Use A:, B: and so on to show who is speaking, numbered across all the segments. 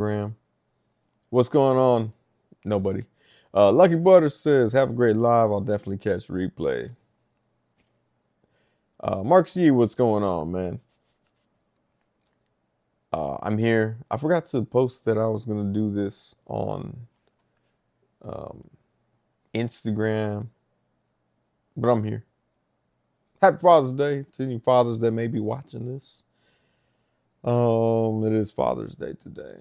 A: Graham. What's going on? Nobody. Lucky Butter says, have a great live. I'll definitely catch replay. Mark C, what's going on, man? I'm here. I forgot to post that I was going to do this on um, Instagram, but I'm here. Happy Father's Day to any fathers that may be watching this. It is Father's Day today.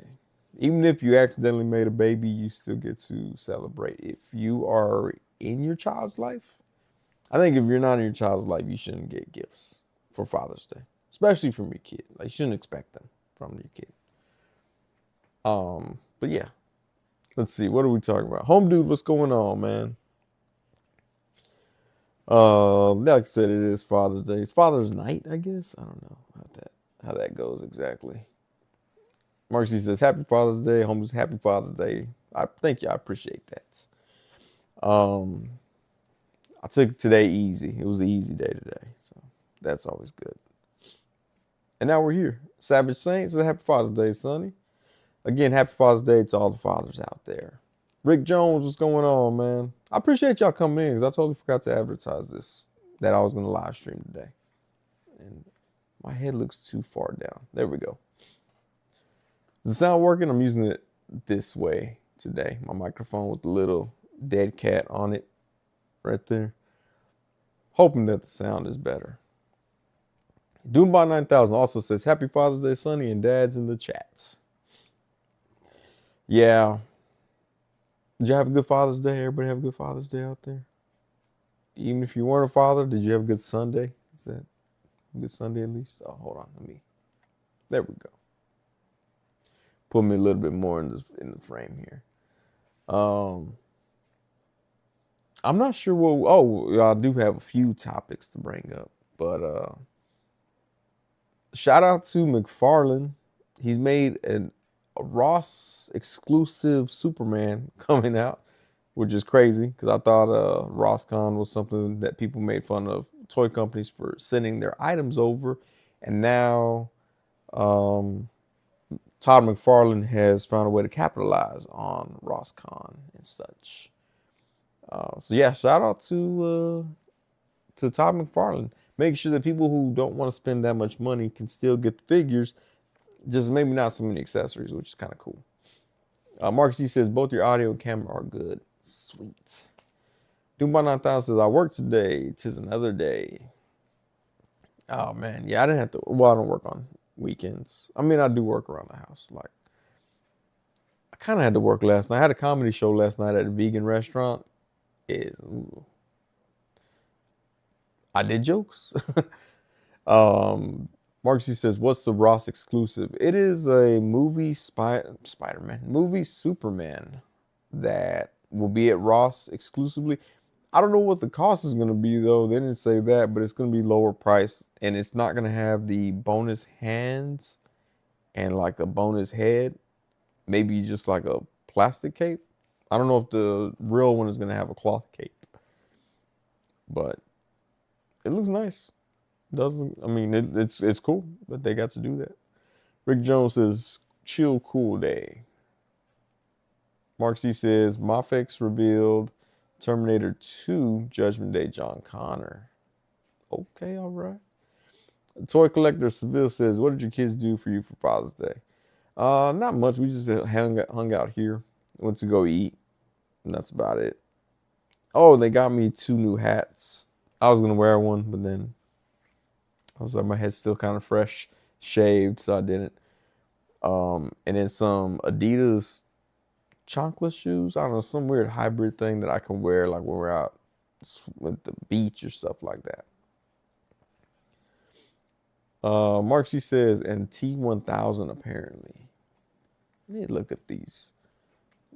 A: Even if you accidentally made a baby, you still get to celebrate. If you are in your child's life, I think if you're not in your child's life, you shouldn't get gifts for Father's Day, especially from your kid. Like you shouldn't expect them from your kid. But yeah, let's see. What are we talking about? Home dude, what's going on, man? Like I said, it is Father's Day. It's Father's Night, I guess. I don't know how that goes exactly. Marcy says, Happy Father's Day. Home dude's Happy Father's Day. I thank you. I appreciate that. I took today easy. It was an easy day today, so that's always good. And now we're here. Savage Saints, Happy Father's Day, Sonny. Again, Happy Father's Day to all the fathers out there. Rick Jones, what's going on, man? I appreciate y'all coming in because I totally forgot to advertise this, that I was going to live stream today. And my head looks too far down. There we go. Does the sound working? I'm using it this way today. My microphone with the little dead cat on it right there. Hoping that the sound is better. Doombot 9000 also says, Happy Father's Day, Sonny, and Dad's in the chats. Yeah. Did you have a good Father's Day? Everybody have a good Father's Day out there? Even if you weren't a father, did you have a good Sunday? Is that a good Sunday at least? Oh, hold on. There we go. Put me a little bit more in the frame here. I'm not sure what. I do have a few topics to bring up, but shout out to McFarlane. He's made a Ross exclusive Superman coming out, which is crazy because I thought RossCon was something that people made fun of toy companies for sending their items over, and now Todd McFarlane has found a way to capitalize on RossCon and such. So yeah, shout out to Todd McFarlane. Make sure that people who don't want to spend that much money can still get the figures, just maybe not so many accessories, which is kind of cool. Mark C says both your audio and camera are good. Sweet. Doomba 9000 says I work today. 'Tis another day. Oh man, yeah, I didn't have to. Well, I don't work on weekends. I mean, I do work around the house. Like, I kind of had to work last night. I had a comedy show last night at a vegan restaurant. I did jokes. Mark C says, "What's the Ross exclusive?" It is a movie Spider-Man movie Superman that will be at Ross exclusively. I don't know what the cost is going to be though. They didn't say that, but it's going to be lower price, and it's not going to have the bonus hands and like a bonus head. Maybe just like a plastic cape. I don't know if the real one is going to have a cloth cape, but it looks nice. Doesn't I mean it's cool that they got to do that. Rick Jones says chill cool day. Mark C says Mafex revealed Terminator 2 Judgment Day John Connor. Okay, all right. Toy collector Seville says, what did your kids do for you for Father's Day? Not much. We just hung out here. Went to go eat. And that's about it. Oh, they got me 2 new hats. I was gonna wear one, but then I was like, my head's still kind of fresh, shaved, so I didn't. And then some Adidas chancla shoes. I don't know, some weird hybrid thing that I can wear like when we're out with the beach or stuff like that. Mark C says, and T1000 apparently. Let me look at these.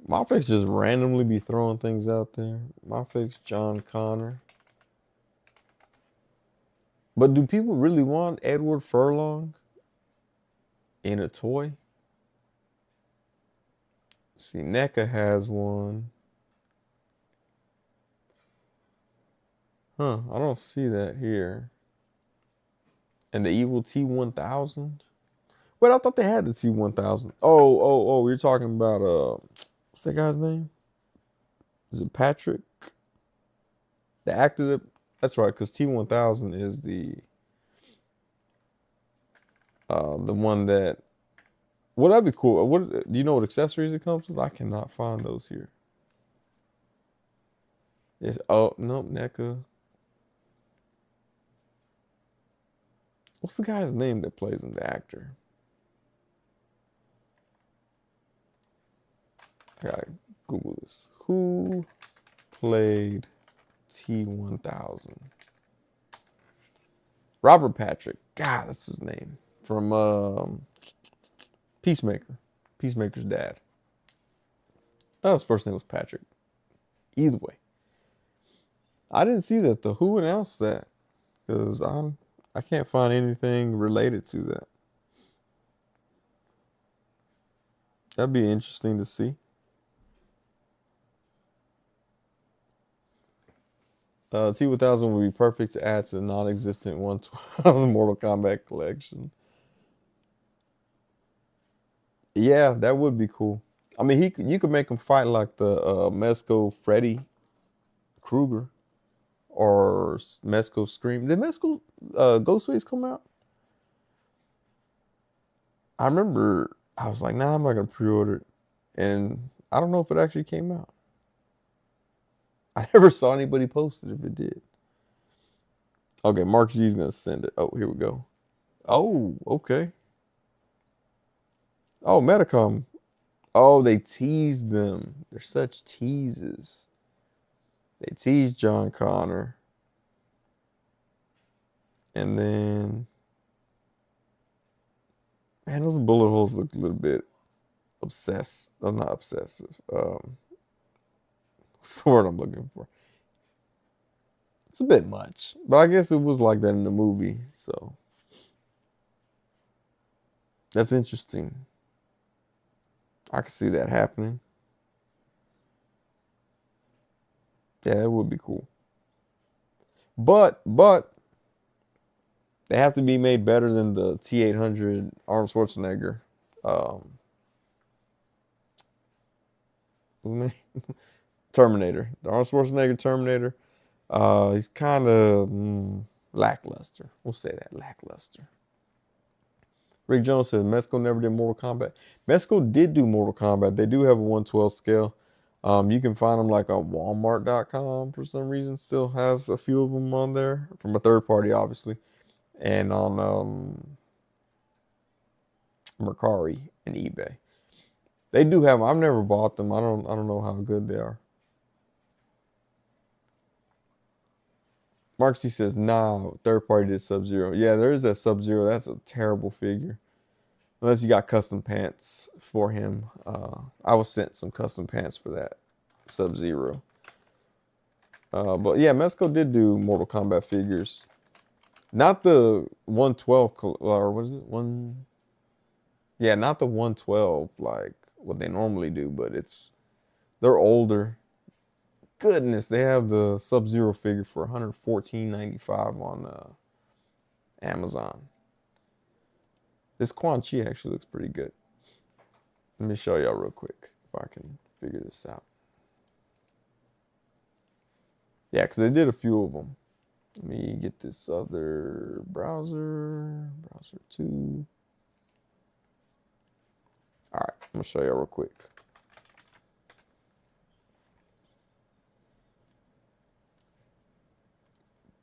A: Mafex just randomly be throwing things out there. Mafex, John Connor. But do people really want Edward Furlong in a toy? See, NECA has one. Huh, I don't see that here. And the evil T1000? But I thought they had the T1000. Oh, you're talking about what's that guy's name? Is it Patrick? The actor that's right, because T1000 is the one that. Well, that'd be cool. What do you know what accessories it comes with? I cannot find those here. It's nope, NECA. What's the guy's name that plays him, the actor? I gotta Google this. Who played T1000? Robert Patrick. God, that's his name. From Peacemaker. Peacemaker's dad. I thought his first name was Patrick. Either way. I didn't see that though. Who announced that? Because I can't find anything related to that. That'd be interesting to see. T1000 would be perfect to add to the non-existent 112 Mortal Kombat collection. Yeah, that would be cool. I mean, you could make him fight like the Mezco Freddy Krueger or Mezco Scream. Did Mezco Ghostface come out? I remember I was like, nah, I'm not gonna pre-order it, and I don't know if it actually came out. I never saw anybody post it if it did. Okay, Mark G's gonna send it. Oh, here we go. Oh, okay. Oh, Metacom. Oh, they teased them. They're such teases. They teased John Connor. And then, man, those bullet holes look a little bit obsessed. I'm not obsessive. What's the word I'm looking for? It's a bit much, but I guess it was like that in the movie. So that's interesting. I can see that happening. Yeah, it would be cool. But they have to be made better than the T800 Arnold Schwarzenegger. What's his name? Terminator. The Arnold Schwarzenegger Terminator. He's kind of lackluster. We'll say that, lackluster. Rick Jones says Mezco never did Mortal Kombat. Mezco did do Mortal Kombat. They do have a 112 scale. You can find them like on Walmart.com for some reason. Still has a few of them on there from a third party, obviously, and on Mercari and eBay. They do have them. I've never bought them. I don't know how good they are. Mark C says, nah, third party did Sub-Zero. Yeah, there is that Sub-Zero. That's a terrible figure. Unless you got custom pants for him. I was sent some custom pants for that Sub-Zero. But yeah, Mezco did do Mortal Kombat figures. Not the 112, or what is it? Yeah, not the 112 like what they normally do, but they're older. Goodness, they have the Sub-Zero figure for $114.95 on Amazon. This Quan Chi actually looks pretty good. Let me show y'all real quick if I can figure this out. Yeah, because they did a few of them. Let me get this other browser 2. All right, I'm gonna show y'all real quick.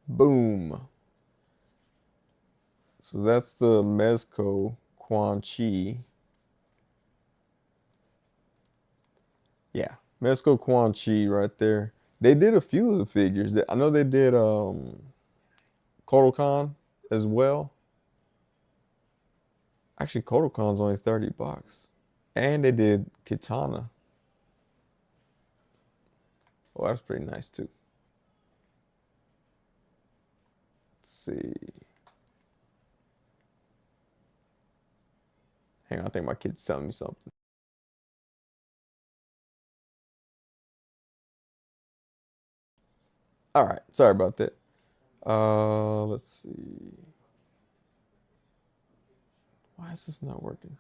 A: Boom. So that's the Mezco Quan Chi. Yeah, Mezco Quan Chi right there. They did a few of the figures. I know they did Kotal Khan as well. Actually, Kotal Khan's only $30. And they did Kitana. Oh, that's pretty nice too. Let's see. Hang on, I think my kid's telling me something. All right, sorry about that. Let's see. Why is this not working?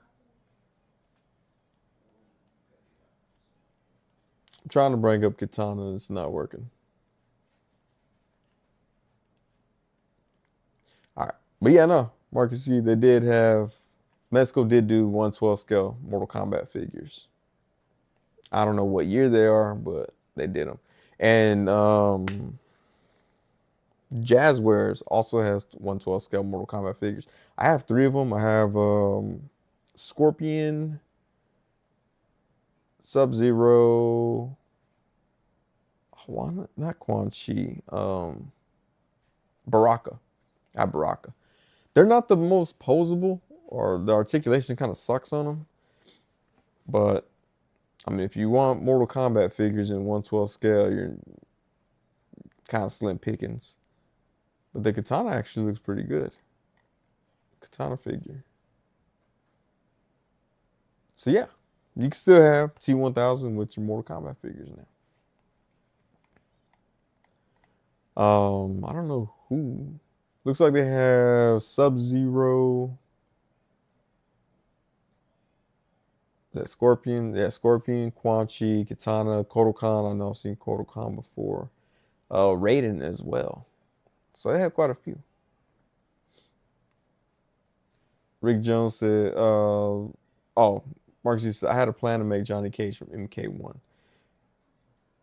A: I'm trying to bring up Katana and it's not working. All right. But yeah, no. Marcus, see, they did have, Mexico did do 1/12 scale Mortal Kombat figures. I don't know what year they are, but they did them. And Jazzwares also has 1/12 scale Mortal Kombat figures. I have 3 of them. I have Scorpion, Sub-Zero, not Quan Chi, Baraka. I have Baraka. They're not the most posable, or the articulation kind of sucks on them. But I mean, if you want Mortal Kombat figures in 1/12 scale, you're kind of slim pickings. But the Katana actually looks pretty good. Katana figure. So yeah, you can still have T1000 with your Mortal Kombat figures now. I don't know who. Looks like they have Sub-Zero. Is that Scorpion? Yeah, Scorpion, Quan Chi, Katana, Kotal Kahn. I know I've seen Kotal Kahn before. Raiden as well. So they have quite a few. Rick Jones said, Marcus said, I had a plan to make Johnny Cage from MK1.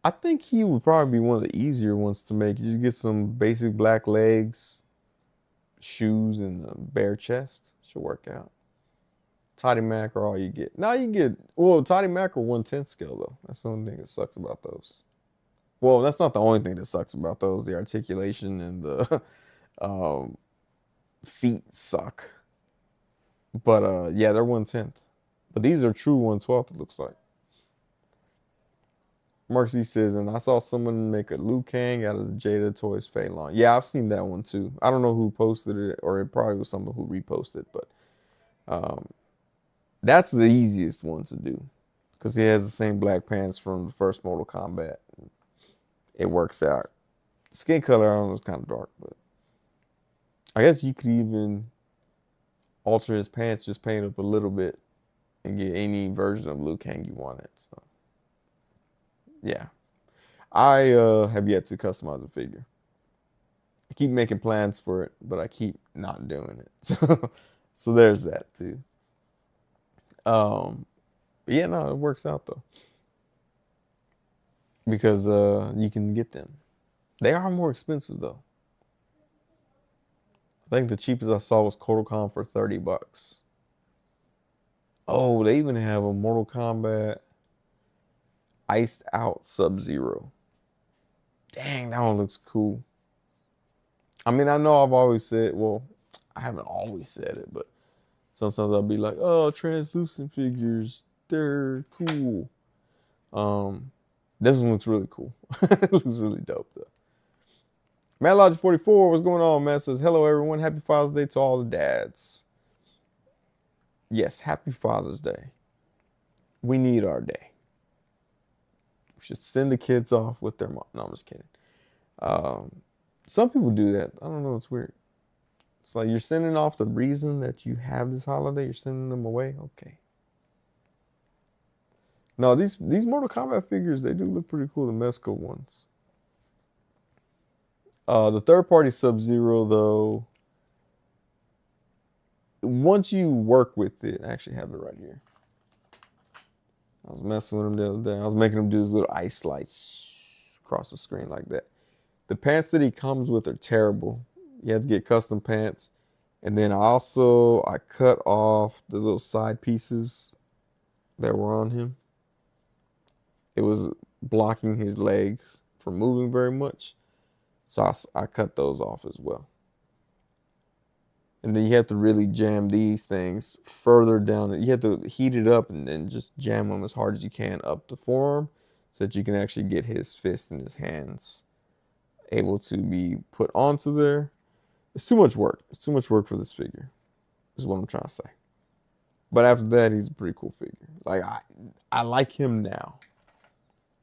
A: I think he would probably be one of the easier ones to make. You just get some basic black legs, shoes, and a bare chest. Should work out. Toddy Mac are all you get. Now you get, well, Toddy Mac are 1/10 scale though. That's the only thing that sucks about those. Well, that's not the only thing that sucks about those. The articulation and the feet suck. But yeah, they're 1/10. But these are true 1/12, it looks like. Mark Z says, and I saw someone make a Liu Kang out of the Jada Toys Fei Long. Yeah, I've seen that one too. I don't know who posted it, or it probably was someone who reposted, but that's the easiest one to do because he has the same black pants from the first Mortal Kombat. It works out. Skin color, I don't know, is kind of dark, but I guess you could even alter his pants, just paint up a little bit, and get any version of Liu Kang you wanted. So, yeah, I have yet to customize a figure. I keep making plans for it, but I keep not doing it. So there's that too. But yeah, no, it works out though because you can get them. They are more expensive though. I think the cheapest I saw was Kotal Kahn for $30. Oh, they even have a Mortal Kombat iced out Sub-Zero. Dang, that one looks cool. I mean, I know I've always said, well, I haven't always said it, but sometimes I'll be like, oh, translucent figures, they're cool. This one looks really cool. It looks really dope though. MadLogic44, what's going on, man? Says, hello everyone, happy Father's Day to all the dads. Yes, happy Father's Day. We need our day. We should send the kids off with their mom. No, I'm just kidding. Some people do that. I don't know, it's weird. It's like you're sending off the reason that you have this holiday, you're sending them away. Okay. No, these Mortal Kombat figures, they do look pretty cool, the Mezco ones. The third-party Sub-Zero, though, once you work with it, I actually have it right here. I was messing with him the other day. I was making him do his little ice slides across the screen like that. The pants that he comes with are terrible. You have to get custom pants. And then I cut off the little side pieces that were on him. It was blocking his legs from moving very much. So I cut those off as well. And then you have to really jam these things further down. You have to heat it up and then just jam them as hard as you can up the forearm so that you can actually get his fist and his hands able to be put onto there. It's too much work. It's too much work for this figure, is what I'm trying to say. But after that, he's a pretty cool figure. Like, I like him now.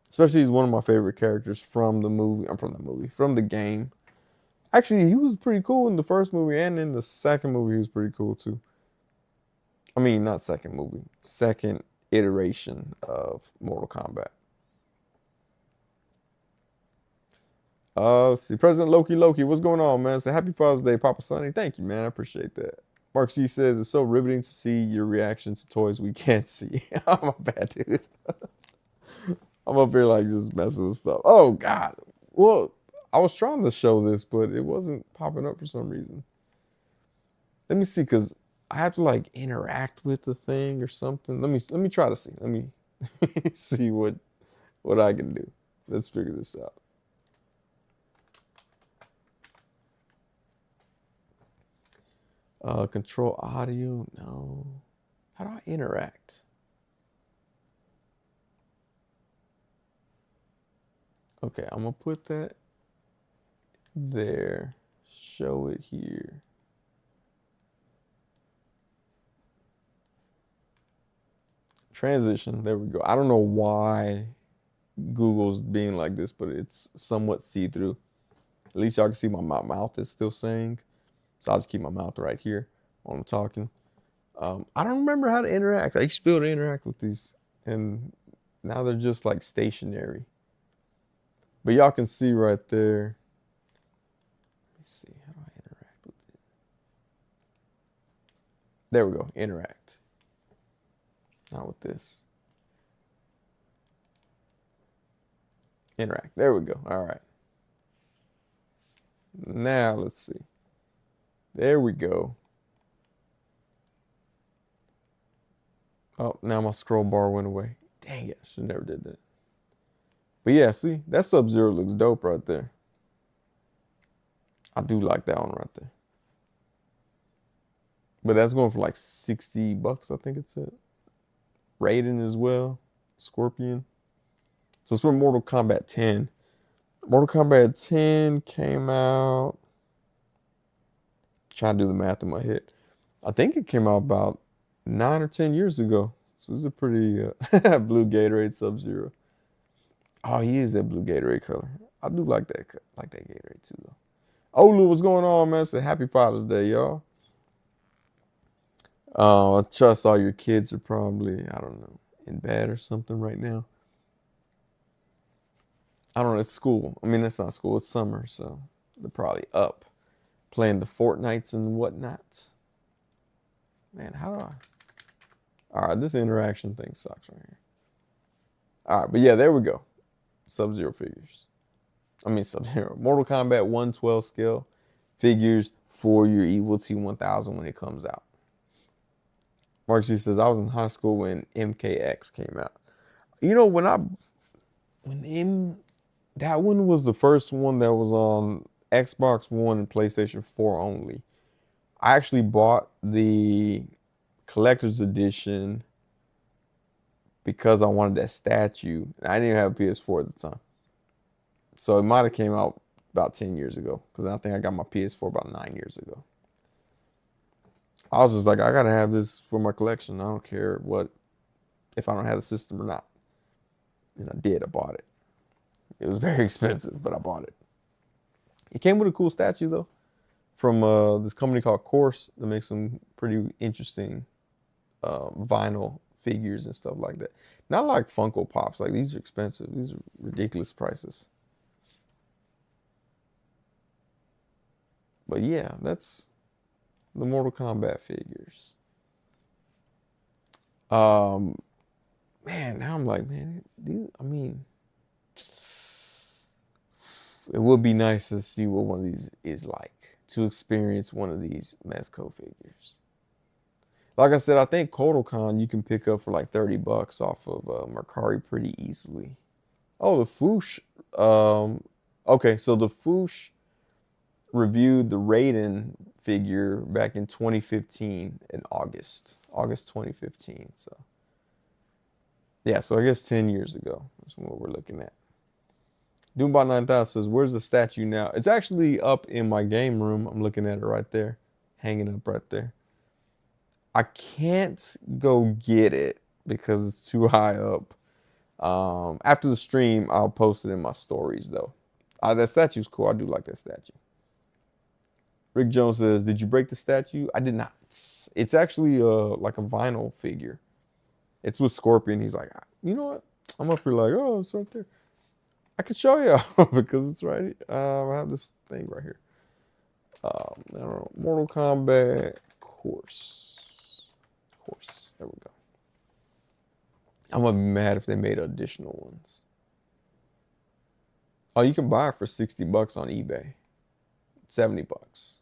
A: Especially he's one of my favorite characters from the movie. From the game. Actually, he was pretty cool in the first movie, and in the second movie, he was pretty cool too. I mean, not second movie, second iteration of Mortal Kombat. Let's see, President Loki, what's going on, man? So happy Father's Day, Papa Sonny. Thank you, man. I appreciate that. Mark C says it's so riveting to see your reactions to toys we can't see. I'm a bad dude. I'm up here like just messing with stuff. Oh God. Well, I was trying to show this, but it wasn't popping up for some reason. Let me see, cause I have to like interact with the thing or something. Let me try to see. Let me see what I can do. Let's figure this out. Control audio, no. How do I interact? Okay, I'm gonna put that there. Show it here. Transition, there we go. I don't know why Google's being like this, but it's somewhat see-through. At least y'all can see my mouth is still saying. So I'll just keep my mouth right here while I'm talking. I don't remember how to interact. I used to be able to interact with these, and now they're just like stationary. But y'all can see right there. Let me see, how do I interact with it? There we go, interact. Not with this. Interact, there we go, all right. Now let's see. There we go. Oh, now my scroll bar went away. Dang it, I should never did that. But yeah, see, that Sub-Zero looks dope right there. I do like that one right there. But that's going for like 60 bucks, I think it's it. Raiden as well, Scorpion. So it's from Mortal Kombat 10. Mortal Kombat 10 came out. Trying to do the math in my head. I think it came out about 9 or 10 years ago. So this is a pretty blue Gatorade Sub-Zero. Oh, he is that blue Gatorade color. I do like that Gatorade too, though. Olu, what's going on, man? Say happy Father's Day, y'all. I trust all your kids are probably, I don't know, in bed or something right now. I don't know, it's school. I mean, it's not school, it's summer, so they're probably up playing the Fortnites and whatnot. Man, how do I? All right, this interaction thing sucks right here. All right, but yeah, there we go. Sub-Zero figures. I mean, Sub-Zero. Mortal Kombat 112 scale figures for your Evil T1000 when it comes out. Mark C says, I was in high school when MKX came out. You know, that one was the first one that was on Xbox One and PlayStation 4 only. I actually bought the collector's edition because I wanted that statue. I didn't even have a PS4 at the time. So it might have came out about 10 years ago, because I think I got my PS4 about 9 years ago. I was just like, I gotta have this for my collection. I don't care if I don't have the system or not. And I did, I bought it. It was very expensive, but I bought it. It came with a cool statue though, from this company called Course that makes some pretty interesting vinyl figures and stuff like that. Not like Funko Pops, like these are expensive. These are ridiculous prices. But yeah, that's the Mortal Kombat figures. Man, now I'm like, man, it would be nice to see what one of these is like, to experience one of these Mezco figures. Like I said, I think Kodokan you can pick up for like 30 bucks off of Mercari pretty easily. Oh, the Foosh. Okay, so the Foosh reviewed the Raiden figure back in 2015 in August 2015. So yeah, so I guess 10 years ago is what we're looking at. Doombot 9000 says, where's the statue now? It's actually up in my game room. I'm looking at it right there, hanging up right there. I can't go get it because it's too high up. After the stream, I'll post it in my stories though. That statue's cool. I do like that statue. Rick Jones says, did you break the statue? I did not. It's actually like a vinyl figure. It's with Scorpion. He's like, you know what? I'm up here like, oh, it's right there. I can show you because it's right here. I have this thing right here. I don't know, Mortal Kombat course. There we go. I'm gonna be mad if they made additional ones. Oh, you can buy it for $60 on eBay. $70.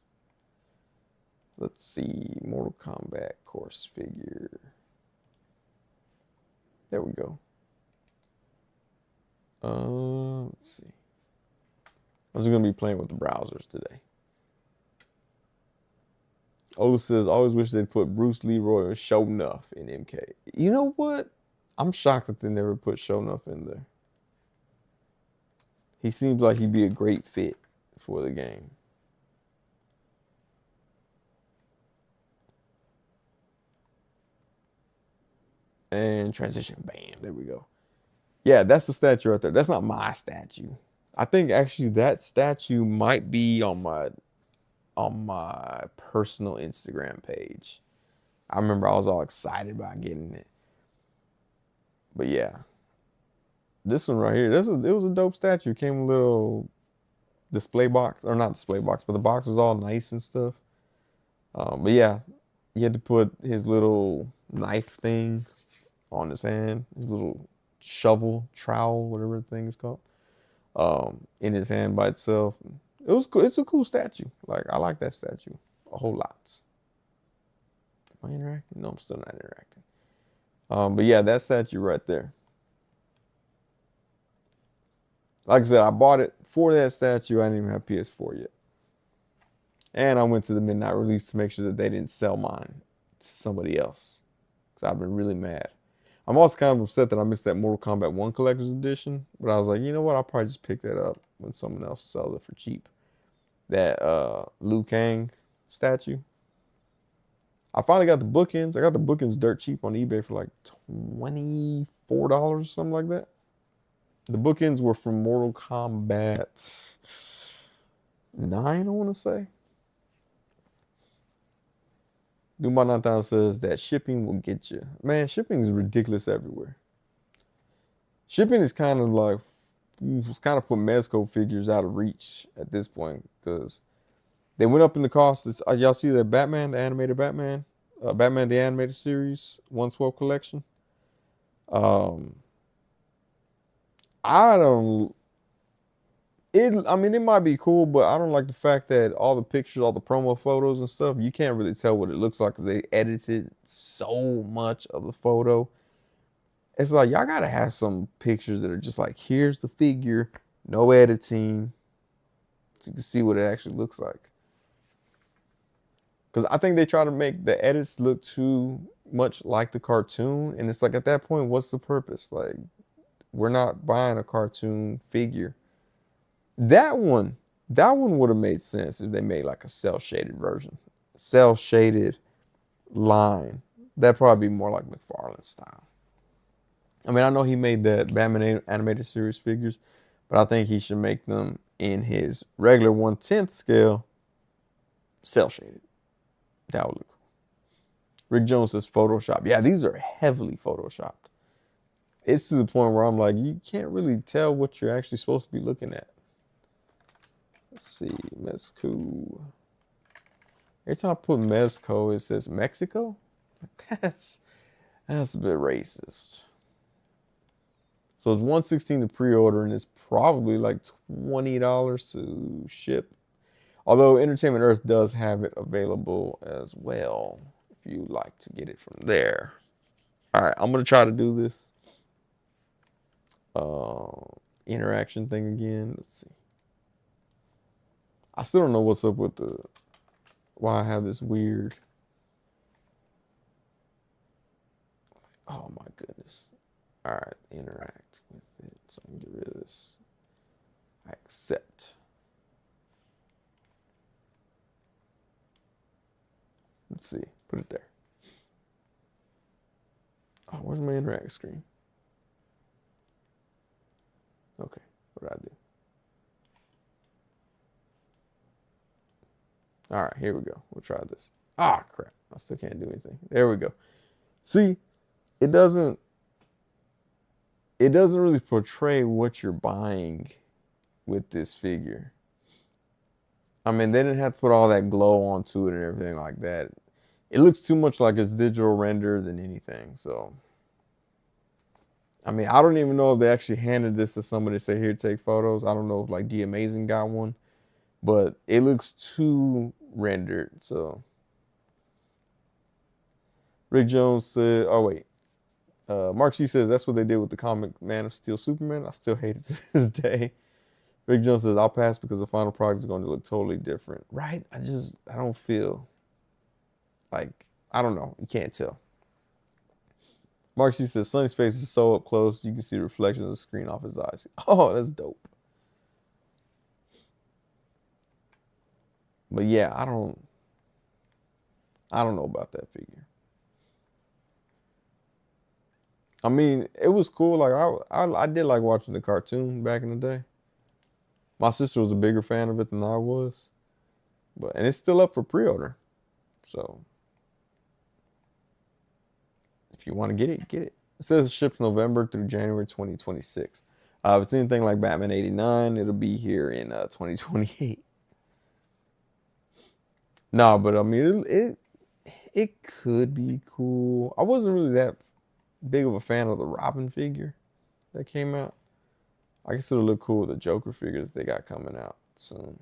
A: Let's see, Mortal Kombat course figure. There we go. Let's see. I'm just gonna be playing with the browsers today. Olu says, always wish they'd put Bruce Leroy or Show Nuff in MK. You know what? I'm shocked that they never put Show Nuff in there. He seems like he'd be a great fit for the game. And transition, bam, there we go. Yeah, that's the statue right there. That's not my statue. I think actually that statue might be on my personal Instagram page. I remember I was all excited about getting it. But yeah. This one right here, it was a dope statue. It came with a little display box, or not display box, but the box was all nice and stuff. But yeah, you had to put his little knife thing on his hand, his little shovel, trowel, whatever the thing is called, in his hand by itself. It was cool. It's a cool statue. Like, I like that statue a whole lot. Am I interacting? No, I'm still not interacting. But yeah, that statue right there. Like I said, I bought it for that statue. I didn't even have PS4 yet. And I went to the midnight release to make sure that they didn't sell mine to somebody else. Because I've been really mad. I'm also kind of upset that I missed that Mortal Kombat 1 Collector's Edition. But I was like, you know what? I'll probably just pick that up when someone else sells it for cheap. That Liu Kang statue. I finally got the bookends. I got the bookends dirt cheap on eBay for like $24 or something like that. The bookends were from Mortal Kombat 9, I want to say. Doomba 9000 says that shipping will get you. Man, shipping is ridiculous everywhere. Shipping is kind of like, it's kind of put Mezco figures out of reach at this point because they went up in the cost. Y'all see that Batman, the animated Batman? Batman the Animated Series, 112 collection. I don't. I mean, it might be cool, but I don't like the fact that all the pictures, all the promo photos and stuff, you can't really tell what it looks like because they edited so much of the photo. It's like, y'all gotta have some pictures that are just like, here's the figure, no editing, so you can see what it actually looks like. Because I think they try to make the edits look too much like the cartoon, and it's like, at that point, what's the purpose? Like, we're not buying a cartoon figure. That one would have made sense if they made like a cel-shaded version. Cel-shaded line. That'd probably be more like McFarlane style. I mean, I know he made that Batman animated series figures, but I think he should make them in his regular 1/10 scale, cel-shaded. That would look cool. Rick Jones says Photoshop. Yeah, these are heavily Photoshopped. It's to the point where I'm like, you can't really tell what you're actually supposed to be looking at. Let's see, Mezco. Every time I put Mezco, it says Mexico. That's a bit racist. So it's $116 to pre-order, and it's probably like $20 to ship. Although Entertainment Earth does have it available as well, if you'd like to get it from there. All right, I'm gonna try to do this interaction thing again. Let's see. I still don't know what's up with why I have this weird. Oh my goodness. All right, interact with it. So I can get rid of this. I accept. Let's see. Put it there. Oh, where's my interact screen? Okay, what did I do? All right, here we go. We'll try this. Ah, crap. I still can't do anything. There we go. See, it doesn't really portray what you're buying with this figure. I mean, they didn't have to put all that glow onto it and everything like that. It looks too much like it's digital render than anything. So, I mean, I don't even know if they actually handed this to somebody to say, here, take photos. I don't know if like D Amazing got one, but it looks too rendered. So, Rick Jones said, oh, wait. Mark G says that's what they did with the comic Man of Steel Superman. I still hate it to this day. Rick Jones says I'll pass because the final product is going to look totally different. Right? I don't feel like, I don't know. You can't tell. Mark C says Sonny's face is so up close you can see the reflection of the screen off his eyes. Oh, that's dope. But yeah, I don't know about that figure. I mean, it was cool. Like I did like watching the cartoon back in the day. My sister was a bigger fan of it than I was, and it's still up for pre-order. So if you want to get it, get it. It says it ships November through January 2026. If it's anything like Batman 89, it'll be here in 2028. No, but I mean it could be cool. I wasn't really that big of a fan of the Robin figure that came out. I guess it'll look cool with the Joker figure that they got coming out soon.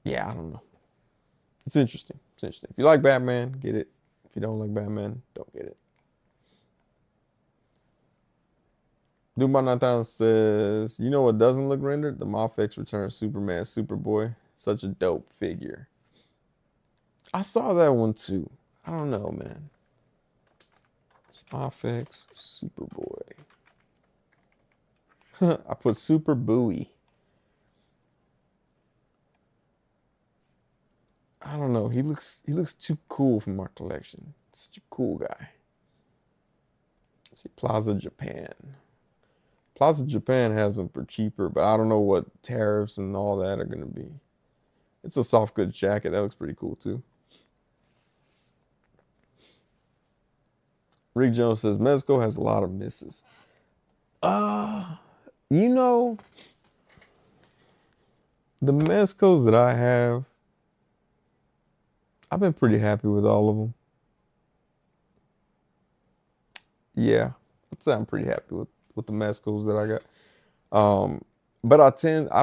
A: Yeah, I don't know. It's interesting. It's interesting. If you like Batman, get it. If you don't like Batman, don't get it. Dubai 9000 says, you know what doesn't look rendered? The Mafex Return Superman Superboy. Such a dope figure. I saw that one too. I don't know, man. Mafex Superboy. I put Super Buoy. I don't know. He looks too cool for my collection. Such a cool guy. Let's see, Plaza Japan. Plaza Japan has them for cheaper, but I don't know what tariffs and all that are gonna be. It's a soft goods jacket. That looks pretty cool too. Rick Jones says Mezco has a lot of misses. You know, the Mezcos that I have, I've been pretty happy with all of them. Yeah, I'd say I'm pretty happy with the Mezcos that I got. But I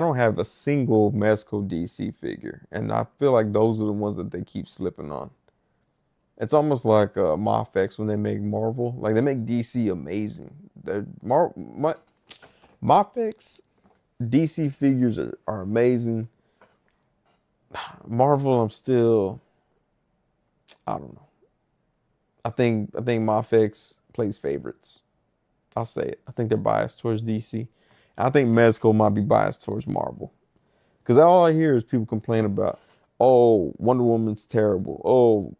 A: don't have a single Mezco DC figure, and I feel like those are the ones that they keep slipping on. It's almost like Mafex when they make Marvel. Like they make DC amazing. Mafex DC figures are amazing. Marvel, I don't know. I think Mafex plays favorites. I'll say it. I think they're biased towards DC. I think Mezco might be biased towards Marvel. Because all I hear is people complain about, oh, Wonder Woman's terrible. Oh,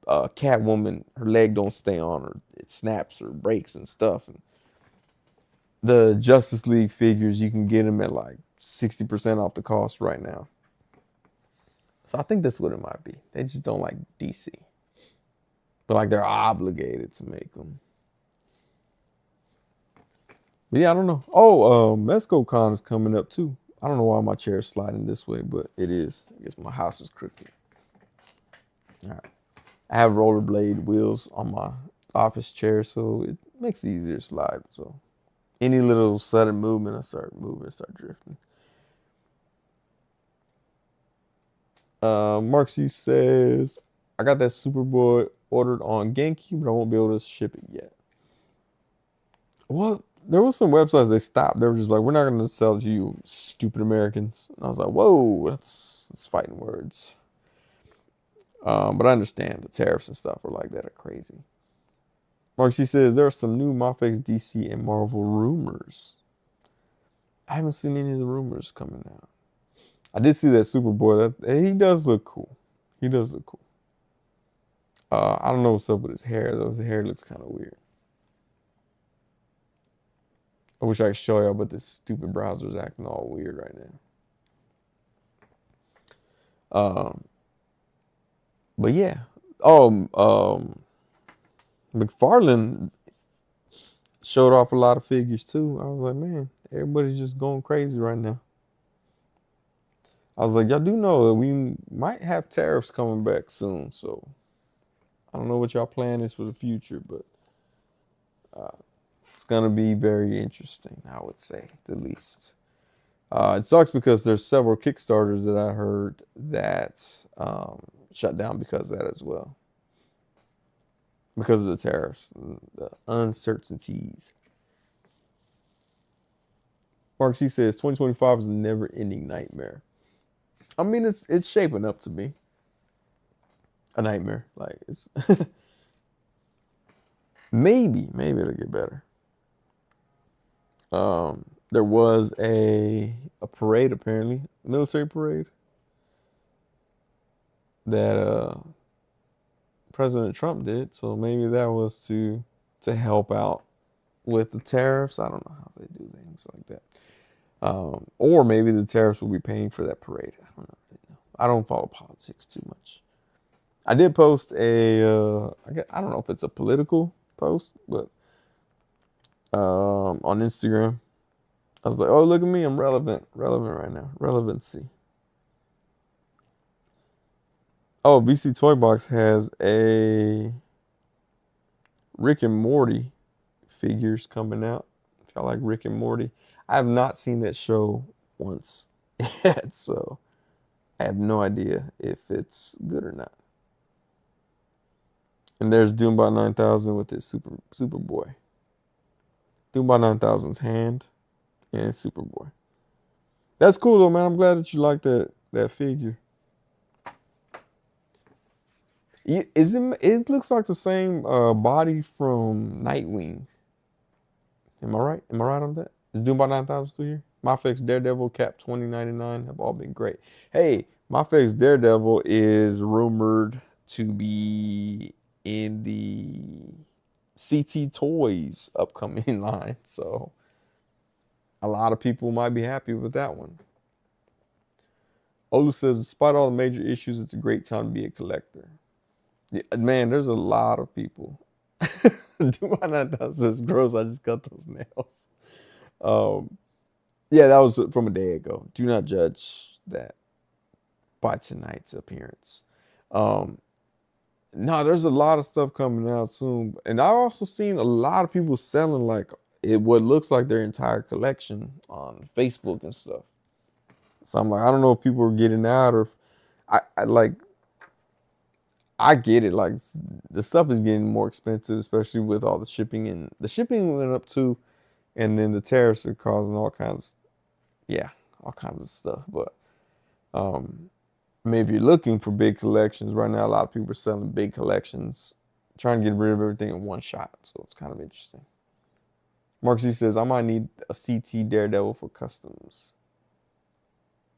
A: Catwoman, her leg don't stay on her. It snaps or breaks and stuff. And the Justice League figures, you can get them at like 60% off the cost right now. So I think that's what it might be. They just don't like DC. But like they're obligated to make them. But yeah, I don't know. Oh, Mezco Con is coming up too. I don't know why my chair is sliding this way, but it is. I guess my house is crooked. All right. I have rollerblade wheels on my office chair, so it makes it easier to slide. So any little sudden movement, I start moving, start drifting. Mark C says, I got that Superboy ordered on GameCube, but I won't be able to ship it yet. Well, there was some websites they stopped. They were just like, we're not going to sell to you, stupid Americans. And I was like, whoa, that's fighting words. But I understand the tariffs and stuff are like that are crazy. Mark C says, there are some new Mafex, DC, and Marvel rumors. I haven't seen any of the rumors coming out. I did see that Superboy. He does look cool. He does look cool. I don't know what's up with his hair, though. His hair looks kind of weird. I wish I could show y'all, but this stupid browser is acting all weird right now. Um, but yeah. Oh, McFarlane showed off a lot of figures too. I was like, man, everybody's just going crazy right now. I was like, y'all do know that we might have tariffs coming back soon, so I don't know what y'all plan is for the future, but uh, it's gonna be very interesting, I would say, at the least. It sucks because there's several Kickstarters that I heard that shut down because of that as well, because of the tariffs, and the uncertainties. Mark C says 2025 is a never-ending nightmare. I mean, it's shaping up to be a nightmare. Like it's maybe it'll get better. There was a parade apparently, military parade that President Trump did. So maybe that was to help out with the tariffs. I don't know how they do things like that. Or maybe the tariffs will be paying for that parade. I don't know. I don't follow politics too much. I did post I don't know if it's a political post, but on Instagram, I was like, oh, look at me, I'm relevant right now, relevancy. Oh, BC Toy Box has a Rick and Morty figures coming out. If y'all like Rick and Morty, I have not seen that show once yet, so I have no idea if it's good or not. And there's Doombot 9000 with his Superboy. Doombot 9000's hand and Superboy. That's cool though, man. I'm glad that you like that figure. It looks like the same body from Nightwing. Am I right? Am I right on that? Is Doombot 9000 still here? MyFX Daredevil, Cap 2099 have all been great. Hey, MyFX Daredevil is rumored to be in the CT Toys upcoming line. So a lot of people might be happy with that one. Olu says, despite all the major issues, it's a great time to be a collector. Yeah, man, there's a lot of people. Do I not? That's gross. I just cut those nails. Yeah, that was from a day ago. Do not judge that by tonight's appearance. No, there's a lot of stuff coming out soon, and I've also seen a lot of people selling like what looks like their entire collection on Facebook and stuff. So I'm like, I don't know if people are getting out or if I like. I get it. Like the stuff is getting more expensive, especially with all the shipping, and the shipping went up too, and then the tariffs are causing all kinds, yeah, all kinds of stuff. But maybe you're looking for big collections right now. A lot of people are selling big collections, trying to get rid of everything in one shot. So it's kind of interesting. Mark C says, I might need a CT Daredevil for customs.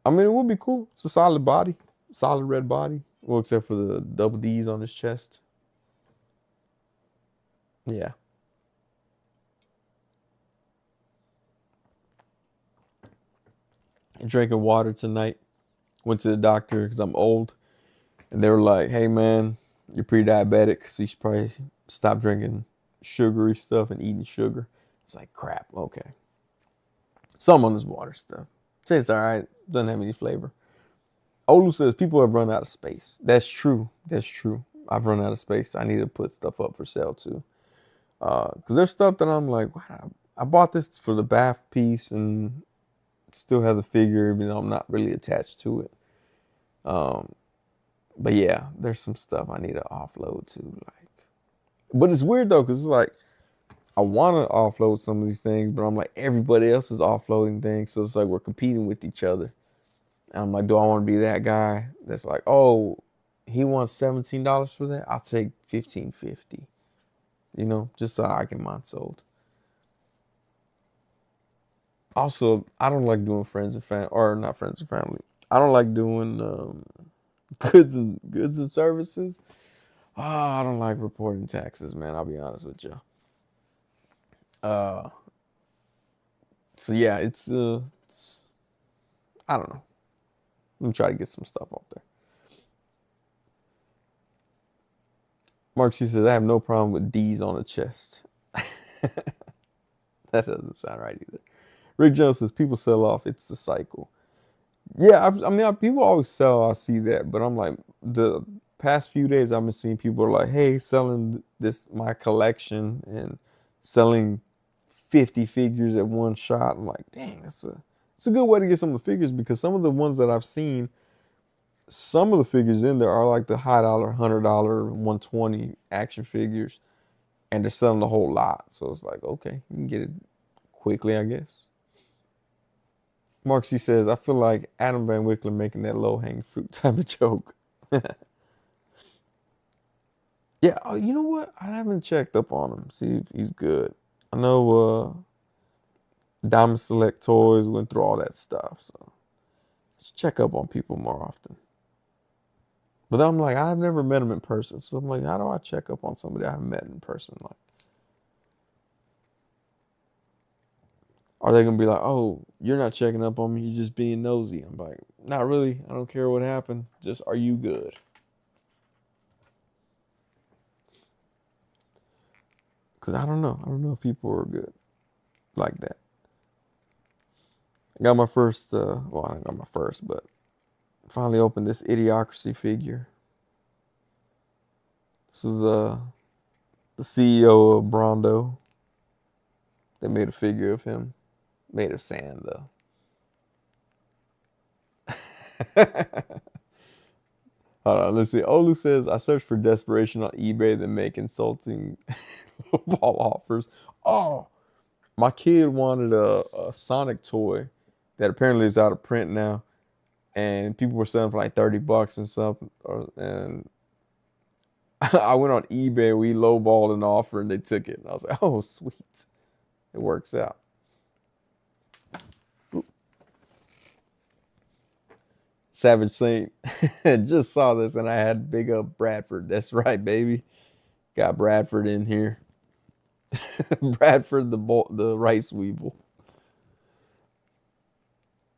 A: I mean, it would be cool. It's a solid body, solid red body. Well, except for the double D's on his chest. Yeah. Drinking water tonight. Went to the doctor because I'm old. And they were like, hey, man, you're pre-diabetic, so you should probably stop drinking sugary stuff and eating sugar. It's like, crap, okay. Some on this water stuff. Tastes all right. Doesn't have any flavor. Olu says people have run out of space. That's true. That's true. I've run out of space. I need to put stuff up for sale too. Because there's stuff that I'm like, wow, I bought this for the bath piece and still has a figure, even though I'm not really attached to it. But yeah, there's some stuff I need to offload too. Like, but it's weird though, because it's like I want to offload some of these things, but I'm like everybody else is offloading things, so it's like we're competing with each other. And I'm like, do I want to be that guy that's like, oh, he wants $17 for that? I'll take $15.50. You know, just so I can mine sold. Also, I don't like doing friends and family, or not friends and family. I don't like doing goods and services. Oh, I don't like reporting taxes, man. I'll be honest with you. So yeah, it's I don't know. I'm gonna try to get some stuff out there. Mark, she says, I have no problem with D's on the chest. That doesn't sound right either. Rick Jones says, people sell off. It's the cycle. Yeah, I mean, people always sell. I see that. But I'm like, the past few days, I've been seeing people are like, hey, selling this, my collection, and selling 50 figures at one shot. I'm like, dang, it's a good way to get some of the figures because some of the ones that I've seen, some of the figures in there are like the high dollar, $100, 120 action figures, and they're selling the whole lot. So it's like, okay, you can get it quickly, I guess. Mark C says, I feel like Adam Van Wickler making that low hanging fruit type of joke. Yeah, oh, you know what? I haven't checked up on him, see if he's good. I know Diamond Select Toys went through all that stuff, so let's check up on people more often. But then I'm like, I've never met him in person, so I'm like, how do I check up on somebody I haven't met in person? Like, are they gonna be like, oh, you're not checking up on me, you're just being nosy? I'm like, not really. I don't care what happened. Just, are you good? Because I don't know. I don't know if people are good like that. I got my first, well, I didn't got my first, but finally opened this Idiocracy figure. This is the CEO of Brondo. They made a figure of him, made of sand though. Hold on, let's see. Olu says, I searched for desperation on eBay, then make insulting ball offers. Oh, my kid wanted a Sonic toy that apparently is out of print now, and people were selling for like $30 and something. And I went on eBay, we lowballed an offer, and they took it. And I was like, oh, sweet. It works out. Savage Saint just saw this, and I had big up Bradford. That's right, baby. Got Bradford in here. Bradford the rice weevil.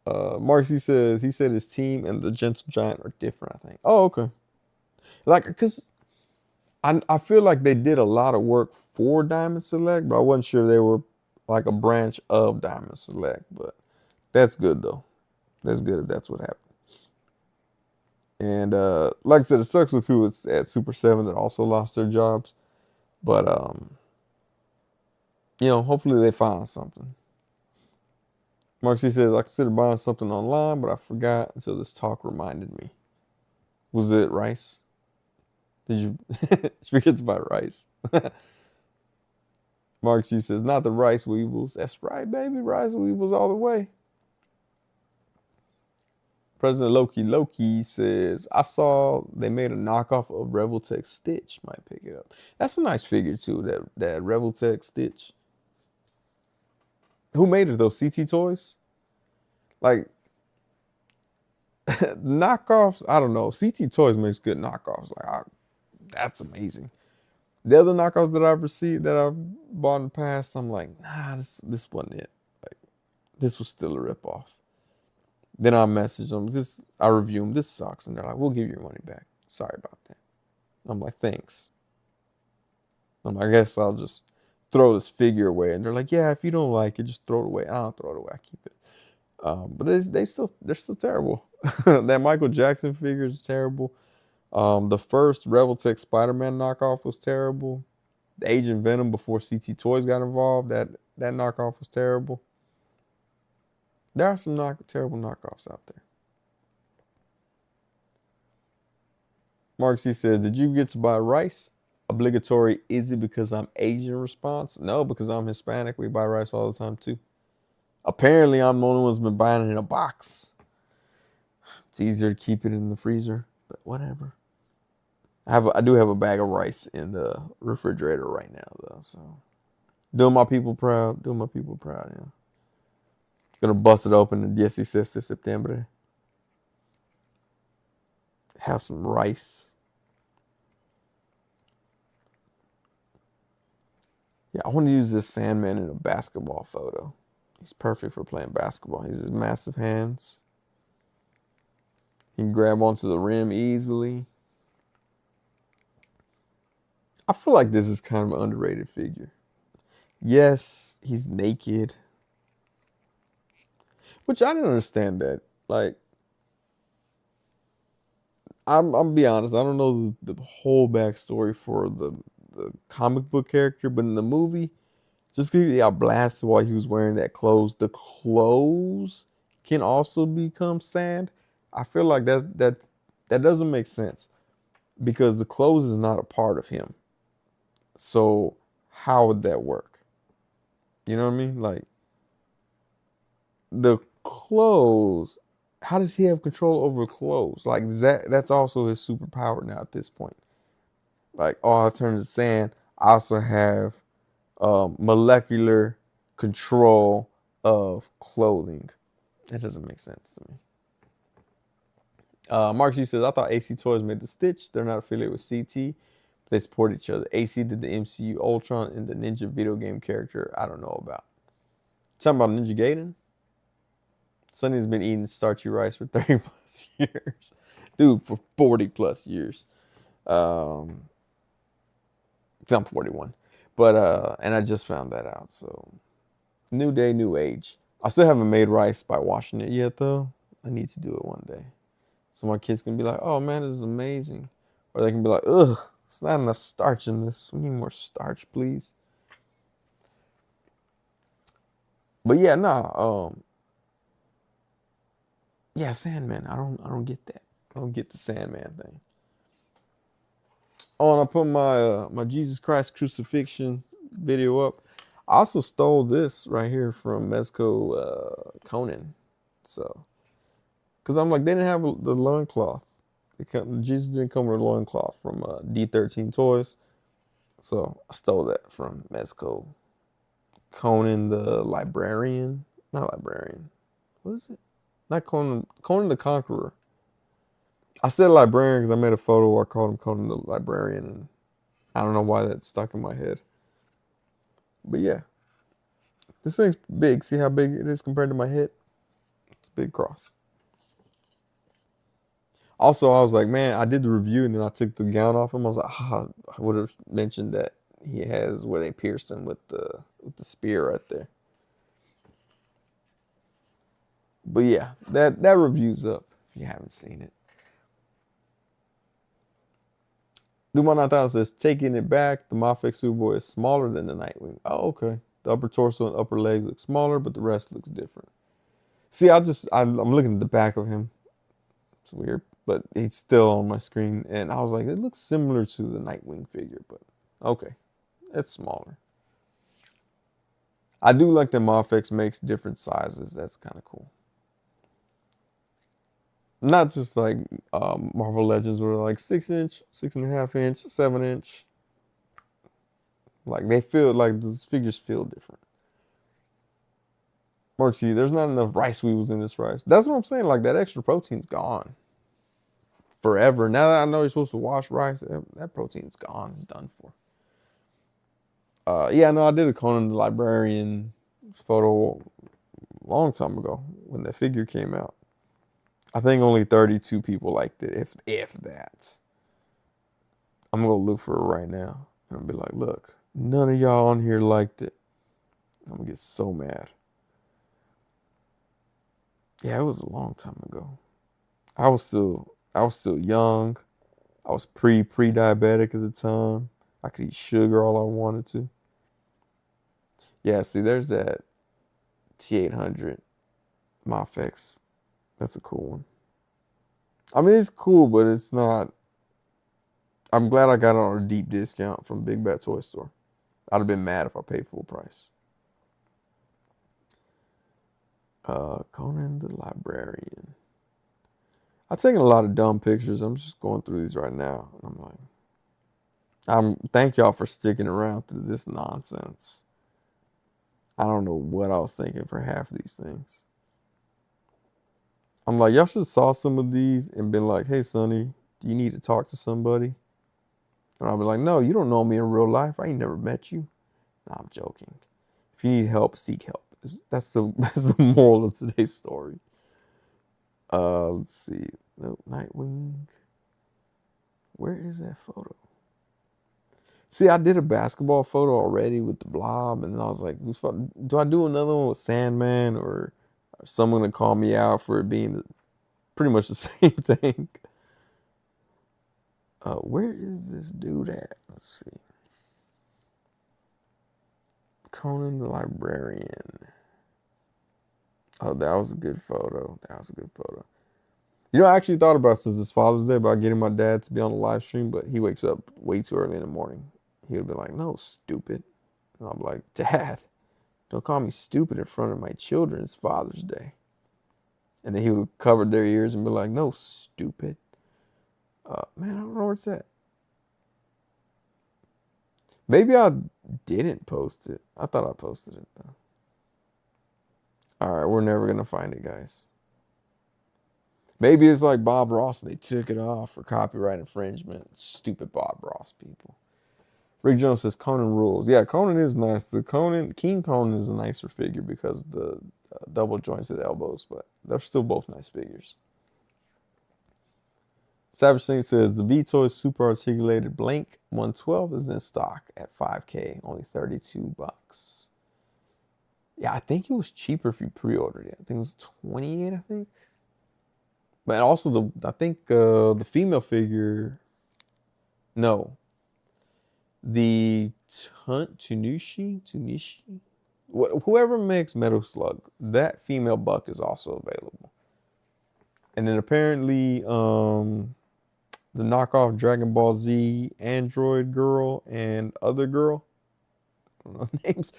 A: Marcy says he said his team and the Gentle Giant are different, I think. Oh, okay. Like, because I feel like they did a lot of work for Diamond Select, but I wasn't sure they were like a branch of Diamond Select. But that's good, though. That's good if that's what happened. And like I said, it sucks with people at Super 7 that also lost their jobs. But, hopefully they find something. Mark C says, I considered buying something online, but I forgot until this talk reminded me. Was it rice? Did you forget about rice? Mark C says, not the rice weevils. That's right, baby. Rice weevils all the way. President Loki says, I saw they made a knockoff of Revoltech Stitch. Might pick it up. That's a nice figure, too, that Revoltech Stitch. Who made it, though? CT Toys? Like, knockoffs, I don't know. CT Toys makes good knockoffs. Like, that's amazing. The other knockoffs that I've received, that I've bought in the past, I'm like, nah, this wasn't it. Like, this was still a ripoff. Then I message them. I review them. This sucks, and they're like, "We'll give you your money back. Sorry about that." I'm like, "Thanks." I guess I'll just throw this figure away, and they're like, "Yeah, if you don't like it, just throw it away." I don't throw it away. I keep it. But they're still terrible. That Michael Jackson figure is terrible. The first Revoltech Spider-Man knockoff was terrible. The Agent Venom before CT Toys got involved, that knockoff was terrible. There are some terrible knockoffs out there. Mark C says, did you get to buy rice? Obligatory, is it because I'm Asian response? No, because I'm Hispanic. We buy rice all the time too. Apparently, I'm the only one who's been buying it in a box. It's easier to keep it in the freezer, but whatever. I do have a bag of rice in the refrigerator right now, though. So, doing my people proud. Yeah. Gonna bust it open and 16 de septiembre. Have some rice. Yeah, I want to use this Sandman in a basketball photo. He's perfect for playing basketball. He has massive hands. He can grab onto the rim easily. I feel like this is kind of an underrated figure. Yes, he's naked, which I didn't understand that. Like, I'm be honest, I don't know the whole backstory for the comic book character, but in the movie, just because he got blasted while he was wearing that clothes, the clothes can also become sand. I feel like that doesn't make sense because the clothes is not a part of him. So how would that work? You know what I mean? Like the clothes, how does he have control over clothes? Like that's also his superpower now at this point. Like, oh, I turn to sand. I also have molecular control of clothing. That doesn't make sense to me. Mark G says, I thought AC Toys made the Stitch. They're not affiliated with CT. But they support each other. AC did the MCU Ultron and the Ninja video game character I don't know about. Talking about Ninja Gaiden? Sonny's been eating starchy rice for 30 plus years. Dude, for 40 plus years. Um, I'm 41. But and I just found that out. So new day, new age. I still haven't made rice by washing it yet though. I need to do it one day. So my kids can be like, oh man, this is amazing. Or they can be like, ugh, it's not enough starch in this. We need more starch, please. But yeah, nah, yeah, Sandman. I don't get that. I don't get the Sandman thing. Oh, and I put my Jesus Christ crucifixion video up. I also stole this right here from Mezco Conan. So, because I'm like, they didn't have the loincloth. Jesus didn't come with a loincloth from D13 Toys. So I stole that from Mezco Conan the Librarian. Not Librarian. What is it? Not Conan. Conan the Conqueror. I said librarian because I made a photo where I called him Conan the Librarian, and I don't know why that stuck in my head. But yeah, this thing's big. See how big it is compared to my head? It's a big cross. Also, I was like, man, I did the review and then I took the gown off him. I was like, I would have mentioned that he has where they pierced him with the spear right there. But yeah, that review's up if you haven't seen it. Duma 9000 says, taking it back, the Mafex Superboy is smaller than the Nightwing. Oh, okay. The upper torso and upper legs look smaller, but the rest looks different. See, I'm looking at the back of him. It's weird, but it's still on my screen, and I was like, it looks similar to the Nightwing figure, but okay, it's smaller. I do like that Mafex makes different sizes. That's kind of cool. Not just like Marvel Legends were like 6 inch, 6.5 inch, 7 inch. Like they feel like the figures feel different. Mark C, there's not enough rice weevils in this rice. That's what I'm saying. Like that extra protein's gone forever. Now that I know you're supposed to wash rice, that protein's gone. It's done for. Yeah, no, I did a Conan the Librarian photo a long time ago when that figure came out. I think only 32 people liked it, if that. I'm gonna look for it right now. And I'll be like, look, none of y'all on here liked it. I'm gonna get so mad. Yeah, it was a long time ago. I was still young. I was pre-diabetic at the time. I could eat sugar all I wanted to. Yeah, see, there's that T800 Mafex. That's a cool one. I mean, it's cool, but it's not. I'm glad I got it on a deep discount from Big Bad Toy Store. I'd have been mad if I paid full price. Conan the Librarian. I've taken a lot of dumb pictures. I'm just going through these right now. And I'm like, thank y'all for sticking around through this nonsense. I don't know what I was thinking for half of these things. I'm like, y'all should have saw some of these and been like, hey, Sonny, do you need to talk to somebody? And I'll be like, no, you don't know me in real life. I ain't never met you. No, I'm joking. If you need help, seek help. That's the moral of today's story. Let's see. No, Nightwing. Where is that photo? See, I did a basketball photo already with the blob, and I was like, do I do another one with Sandman, or someone to call me out for it being pretty much the same thing? Where is this dude at? Let's see. Conan the Librarian. Oh, that was a good photo. That was a good photo. You know, I actually thought about, since it's Father's Day, about getting my dad to be on the live stream, but he wakes up way too early in the morning. He would be like, no, stupid. And I'm like, Dad, don't call me stupid in front of my children. It's Father's Day. And then he would cover their ears and be like, no, stupid. Man, I don't know where it's at. Maybe I didn't post it. I thought I posted it, though. All right, we're never going to find it, guys. Maybe it's like Bob Ross and they took it off for copyright infringement. Stupid Bob Ross people. Rick Jones says Conan rules. Yeah, Conan is nice. King Conan is a nicer figure because of the double jointed elbows, but they're still both nice figures. Savage Thing says the V-Toy Super Articulated Blank 112 is in stock at $5K, only $32. Yeah, I think it was cheaper if you pre-ordered it. I think it was $28, I think. But also I think the female figure, no, the Tunishi, whoever makes Metal Slug, that female buck is also available. And then apparently the knockoff Dragon Ball Z Android girl and other girl, I don't know names.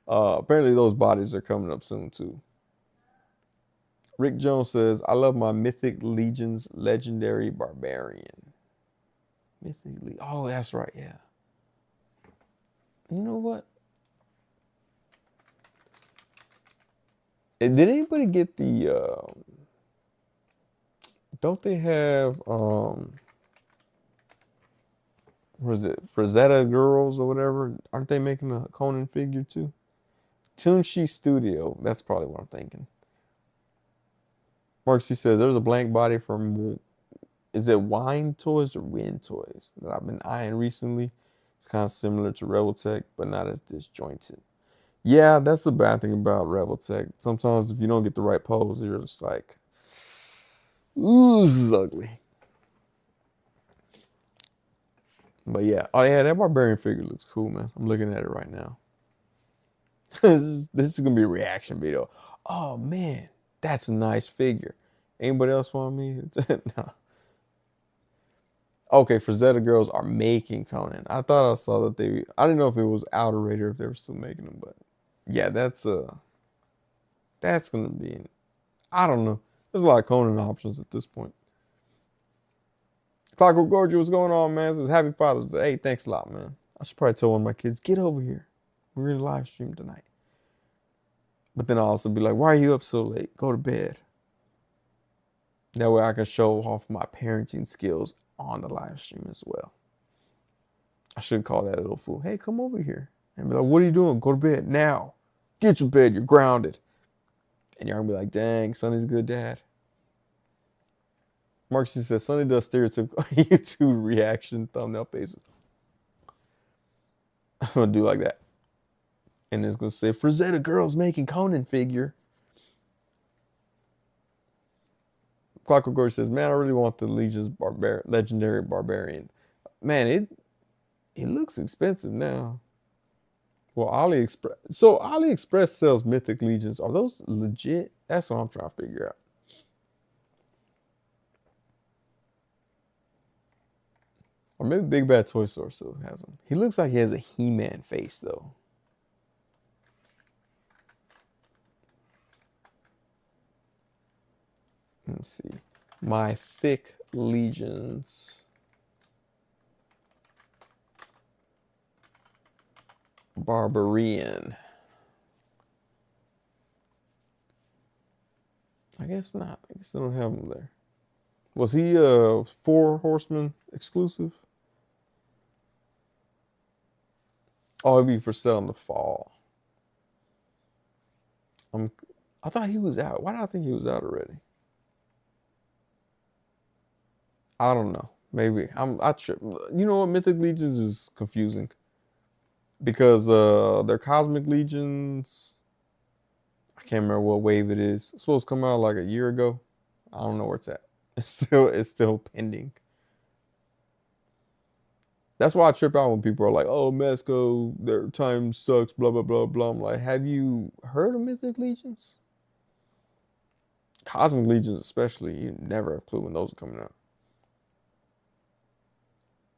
A: Apparently those bodies are coming up soon too. Rick Jones says, I love my Mythic Legions Legendary Barbarian. Oh, that's right, yeah. You know what? Did anybody get the don't they have what is it, Rosetta Girls or whatever? Aren't they making a Conan figure too? Toonshi Studio, that's probably what I'm thinking. Mark C says there's a blank body from, is it Wine Toys or Wind Toys, that I've been eyeing recently. It's kind of similar to Rebel Tech, but not as disjointed. Yeah, that's the bad thing about Rebel Tech. Sometimes if you don't get the right pose, you're just like, ooh, this is ugly. But yeah, oh yeah, that Barbarian figure looks cool, man. I'm looking at it right now. This is gonna be a reaction video. Oh man, that's a nice figure. Anybody else want me? No. Okay, Frazetta Girls are making Conan. I thought I saw that I didn't know if it was out already or if they were still making them, but yeah, that's gonna be, I don't know. There's a lot of Conan options at this point. Clockwork Gorgie, what's going on, man? It says Happy Father's Day. Hey, thanks a lot, man. I should probably tell one of my kids, get over here. We're in a live stream tonight. But then I'll also be like, why are you up so late? Go to bed. That way I can show off my parenting skills on the live stream as well. I should call that little fool. Hey, come over here. And be like, what are you doing? Go to bed now. Get your bed. You're grounded. And you're going to be like, dang, Sonny's a good dad. Mark C says, Sonny does stereotypical YouTube reaction thumbnail faces. I'm going to do like that. And it's going to say, Frazetta Girls making Conan figure. Clockwork Gorge says, man, I really want the Legion's Legendary Barbarian. Man, it looks expensive now. Well, AliExpress. So AliExpress sells Mythic Legions. Are those legit? That's what I'm trying to figure out. Or maybe Big Bad Toy Store still has them. He looks like he has a He-Man face, though. Let me see. My Thick Legions. Barbarian. I guess not. I guess they don't have him there. Was he a 4 Horsemen exclusive? Oh, it'd be for sale in the fall. I thought he was out. Why did I think he was out already? I don't know. Maybe I trip. You know what? Mythic Legions is confusing. because their Cosmic Legions. I can't remember what wave it is. It's supposed to come out like a year ago. I don't know where it's at. It's still pending. That's why I trip out when people are like, "Oh, Mesco, their time sucks." Blah blah blah blah. I'm like, have you heard of Mythic Legions? Cosmic Legions, especially. You never have a clue when those are coming out.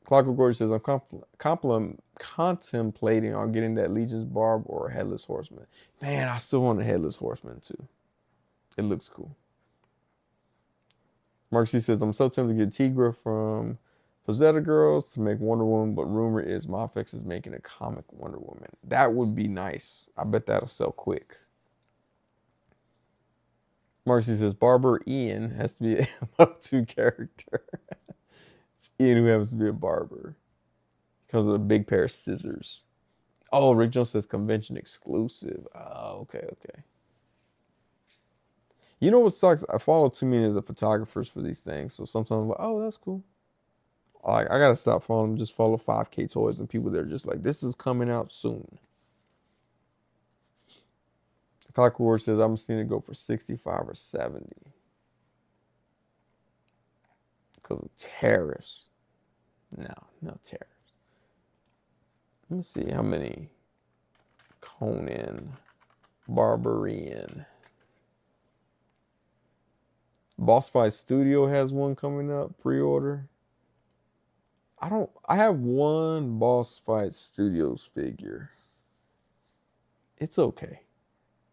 A: Clockwork Gorge says, I'm contemplating on getting that Legion's Barb or a Headless Horseman. Man, I still want a Headless Horseman too. It looks cool. Mark C says, I'm so tempted to get Tigra from Fazetta Girls to make Wonder Woman, but rumor is Mafex is making a comic Wonder Woman. That would be nice. I bet that'll sell quick. Mark C says, Barber Ian has to be a MO2 character. It's Ian who happens to be a barber. Comes with a big pair of scissors. Oh, Rick Jones says convention exclusive. Oh, okay. You know what sucks? I follow too many of the photographers for these things, so sometimes I'm like, oh, that's cool. Like, I gotta stop following them. Just follow 5K Toys and people that are just like, this is coming out soon. Clockwork says I'm seeing it go for 65 or 70 because of tariffs. No tariffs. Let me see how many Conan Barbarian. Boss Fight Studio has one coming up, pre-order. I have one Boss Fight Studios figure. It's okay.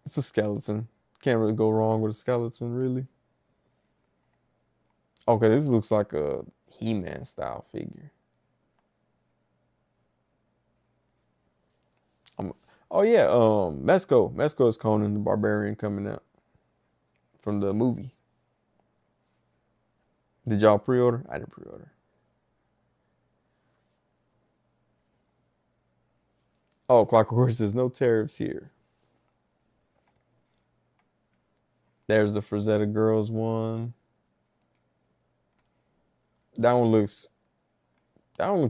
A: It's a skeleton. Can't really go wrong with a skeleton, really. Okay, this looks like a He-Man style figure. Oh yeah, Mesco. Mesco is Conan the Barbarian coming out from the movie. Did y'all pre-order? I didn't pre-order. Oh, Clockwork says no tariffs here. There's the Frazetta Girls one. That one looks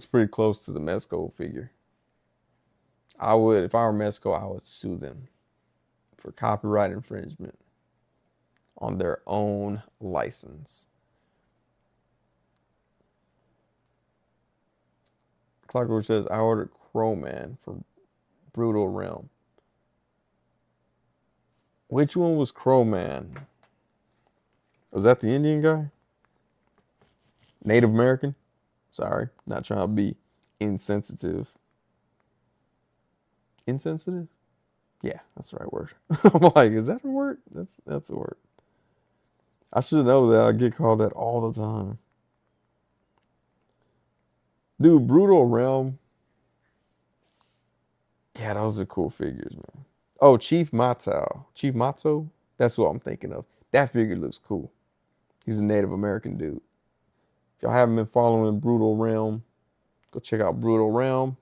A: pretty close to the Mesco figure. I would, if I were Mesco, I would sue them for copyright infringement on their own license. Clockwork says, I ordered Crowman from Brutal Realm. Which one was Crowman? Was that the Indian guy? Native American? Sorry, not trying to be insensitive. Insensitive? Yeah, that's the right word. I'm like, is that a word? That's a word. I should know that. I get called that all the time. Dude, Brutal Realm. Yeah, those are cool figures, man. Oh, Chief Mato. Chief Mato? That's what I'm thinking of. That figure looks cool. He's a Native American dude. If y'all haven't been following Brutal Realm, go check out Brutal Realm.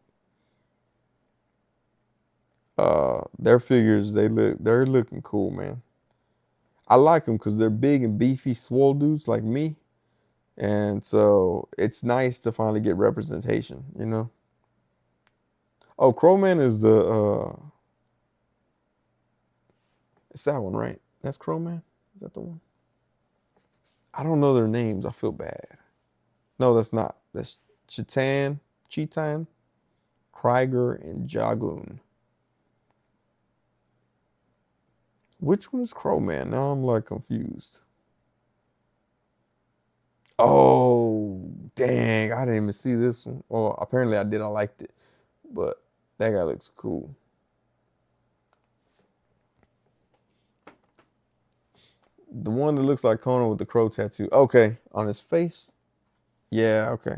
A: Their figures, they're looking cool, man. I like them because they're big and beefy, swole dudes like me. And so it's nice to finally get representation, you know? Oh, Crowman is it's that one, right? That's Crowman? Is that the one? I don't know their names. I feel bad. No, that's not. That's Chetan, Krieger, and Jagun. Which one is Crowman? Now I'm like confused. Oh, dang. I didn't even see this one. Well, apparently I did. I liked it. But that guy looks cool. The one that looks like Conan with the crow tattoo. Okay, on his face. Yeah, okay.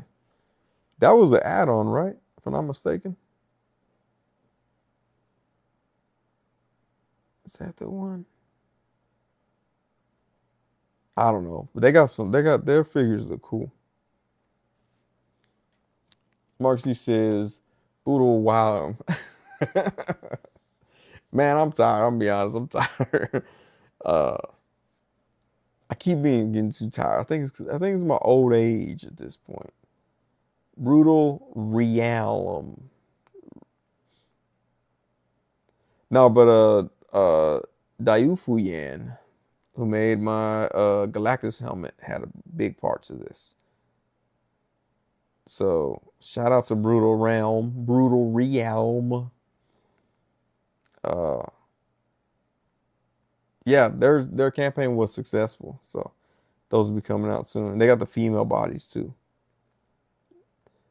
A: That was an add-on, right? If I'm not mistaken. Is that the one? I don't know. But they got their figures look cool. Mark C says, Boodle wow. Man, I'm tired. I'm gonna be honest, I'm tired. uh I keep getting too tired. I think it's my old age at this point. Brutal Realm. No, but Dayu Fuyan, who made my Galactus helmet, had a big part to this. So shout out to Brutal Realm. Uh, yeah, their campaign was successful. So those will be coming out soon. They got the female bodies too.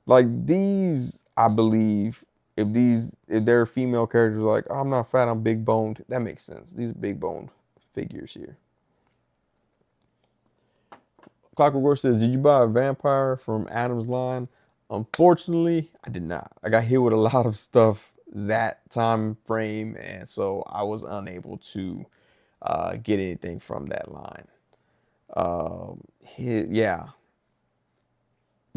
A: Like these, I believe, if they're female characters, like oh, I'm not fat, I'm big boned. That makes sense. These are big boned figures here. Clockwork says, "Did you buy a vampire from Adam's line?" Unfortunately, I did not. I got hit with a lot of stuff that time frame, and so I was unable to get anything from that line. Yeah,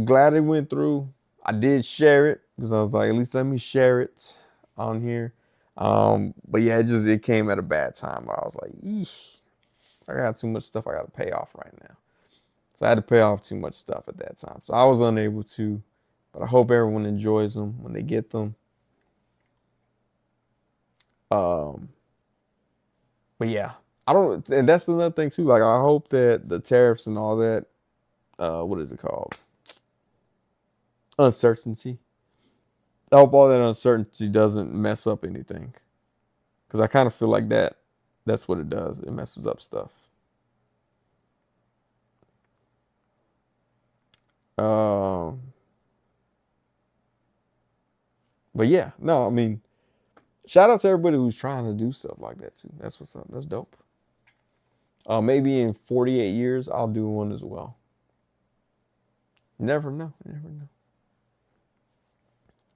A: glad it went through. I did share it because I was like, at least let me share it on here. But yeah, it came at a bad time. I was like, eesh, I got too much stuff I got to pay off right now. So I had to pay off too much stuff at that time. So I was unable to, but I hope everyone enjoys them when they get them. Um, but yeah, I don't, and that's another thing too. Like I hope that the tariffs and all that, what is it called? Uncertainty. I hope all that uncertainty doesn't mess up anything. Because I kind of feel like that's what it does. It messes up stuff. Um, but yeah, no, I mean, shout out to everybody who's trying to do stuff like that too. That's what's up. That's dope. Maybe in 48 years, I'll do one as well. Never know. Never know.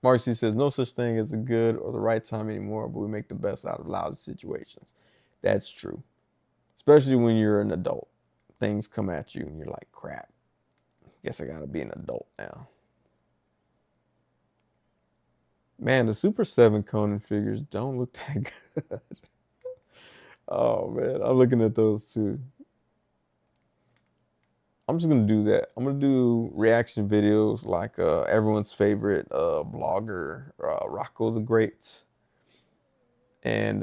A: Marcy says, no such thing as a good or the right time anymore, but we make the best out of lousy situations. That's true. Especially when you're an adult. Things come at you and you're like, crap. Guess I gotta be an adult now. Man, the Super 7 Conan figures don't look that good. Oh man, I'm looking at those too. I'm just gonna do that. I'm gonna do reaction videos like everyone's favorite blogger, Rocco the Great. And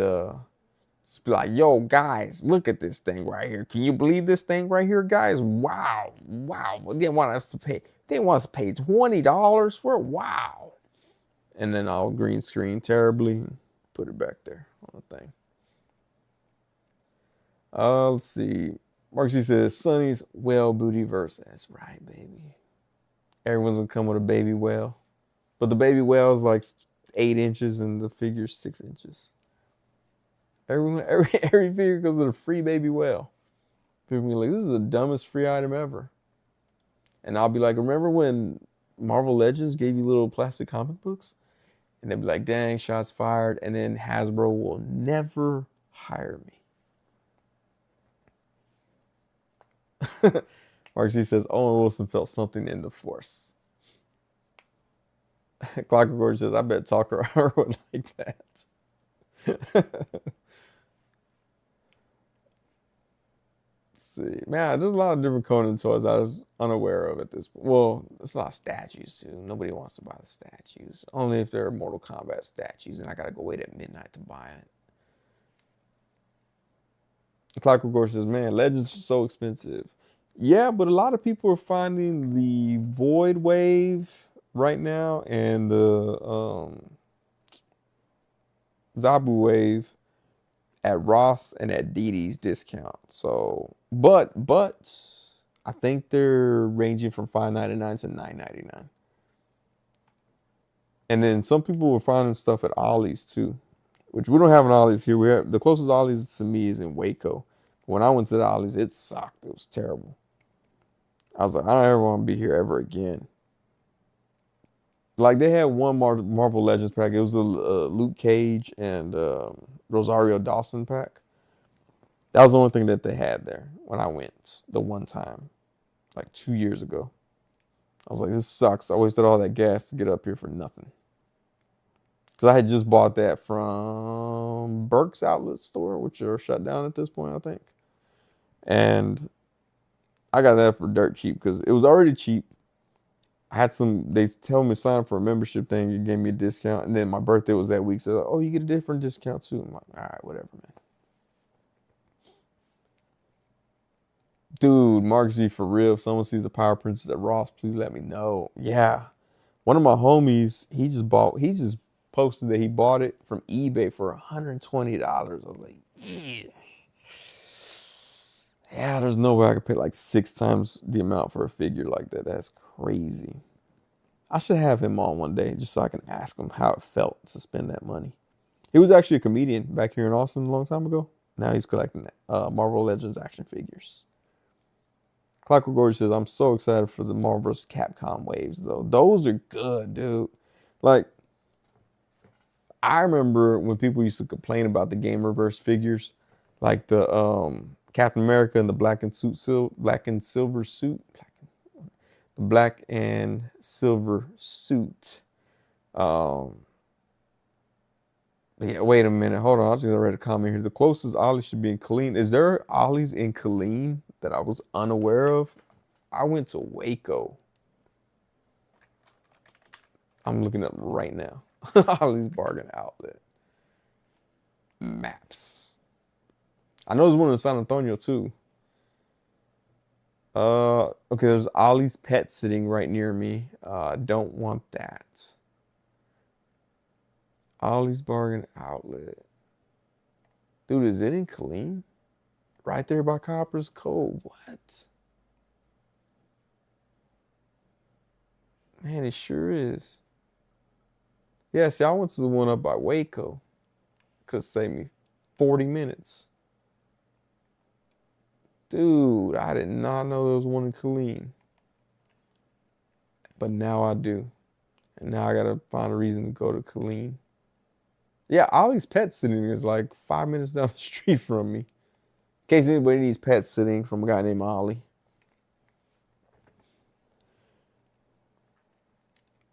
A: just be like, yo, guys, look at this thing right here. Can you believe this thing right here, guys? Wow. Wow. They want us to pay $20 for it. Wow. And then I'll green screen terribly and put it back there on the thing. Let's see. Marcy says, Sonny's whale booty verse. That's right, baby. Everyone's gonna come with a baby whale. But the baby whale is like 8 inches and the figure's 6 inches. Every figure goes with a free baby whale. People be like, this is the dumbest free item ever. And I'll be like, remember when Marvel Legends gave you little plastic comic books? And they'd be like, dang, shots fired. And then Hasbro will never hire me. Mark Z says, Owen Wilson felt something in the force. Clockwork Gorge says, I bet Talker would like that. See, man, there's a lot of different Conan toys I was unaware of at this point. Well, there's a lot of statues too. Nobody wants to buy the statues. Only if they're Mortal Kombat statues, and I gotta go wait at midnight to buy it. Clockwork Gorge says, man, Legends are so expensive. Yeah, but a lot of people are finding the Void Wave right now and the Zabu Wave at Ross and at Didi's discount. So, but I think they're ranging from $5.99 to $9.99. And then some people were finding stuff at Ollie's too, which we don't have an Ollie's here. We have the closest Ollie's to me is in Waco. When I went to the Ollie's, it sucked. It was terrible. I was like, I don't ever want to be here ever again. Like they had one Marvel Legends pack. It was the Luke Cage and Rosario Dawson pack. That was the only thing that they had there when I went the one time, like 2 years ago. I was like, this sucks. I wasted all that gas to get up here for nothing. Because I had just bought that from Burke's Outlet Store, which are shut down at this point, I think. And I got that for dirt cheap because it was already cheap. I had some. They tell me sign up for a membership thing. It gave me a discount, and then my birthday was that week, so oh, you get a different discount too. I'm like, all right, whatever, man. Dude, Mark Z, for real. If someone sees a Power Princess at Ross, please let me know. Yeah, one of my homies, he just bought. He just posted that he bought it from eBay for $120. I was like, yeah. Yeah, there's no way I could pay like 6 times the amount for a figure like that. That's crazy. I should have him on one day just so I can ask him how it felt to spend that money. He was actually a comedian back here in Austin a long time ago. Now he's collecting Marvel Legends action figures. Clockwork Orange says, I'm so excited for the Marvel vs. Capcom waves, though. Those are good, dude. Like, I remember when people used to complain about the Gamerverse figures, like the Captain America and the black and silver suit, the black and silver suit. Um, yeah, wait a minute, hold on. I just read a comment here. The closest Ollie should be in Killeen. Is there Ollie's in Killeen that I was unaware of? I went to Waco. I'm looking up right now. Ollie's Bargain Outlet. Maps. I know there's one in San Antonio too. Okay, there's Ollie's Pet sitting right near me. Don't want that. Ollie's Bargain Outlet. Dude, is it in Killeen? Right there by Copper's Cove. What? Man, it sure is. Yeah, see, I went to the one up by Waco. Could save me 40 minutes. Dude, I did not know there was one in Killeen. But now I do. And now I gotta find a reason to go to Killeen. Yeah, Ollie's Pet Sitting is like 5 minutes down the street from me. In case anybody needs pet sitting from a guy named Ollie.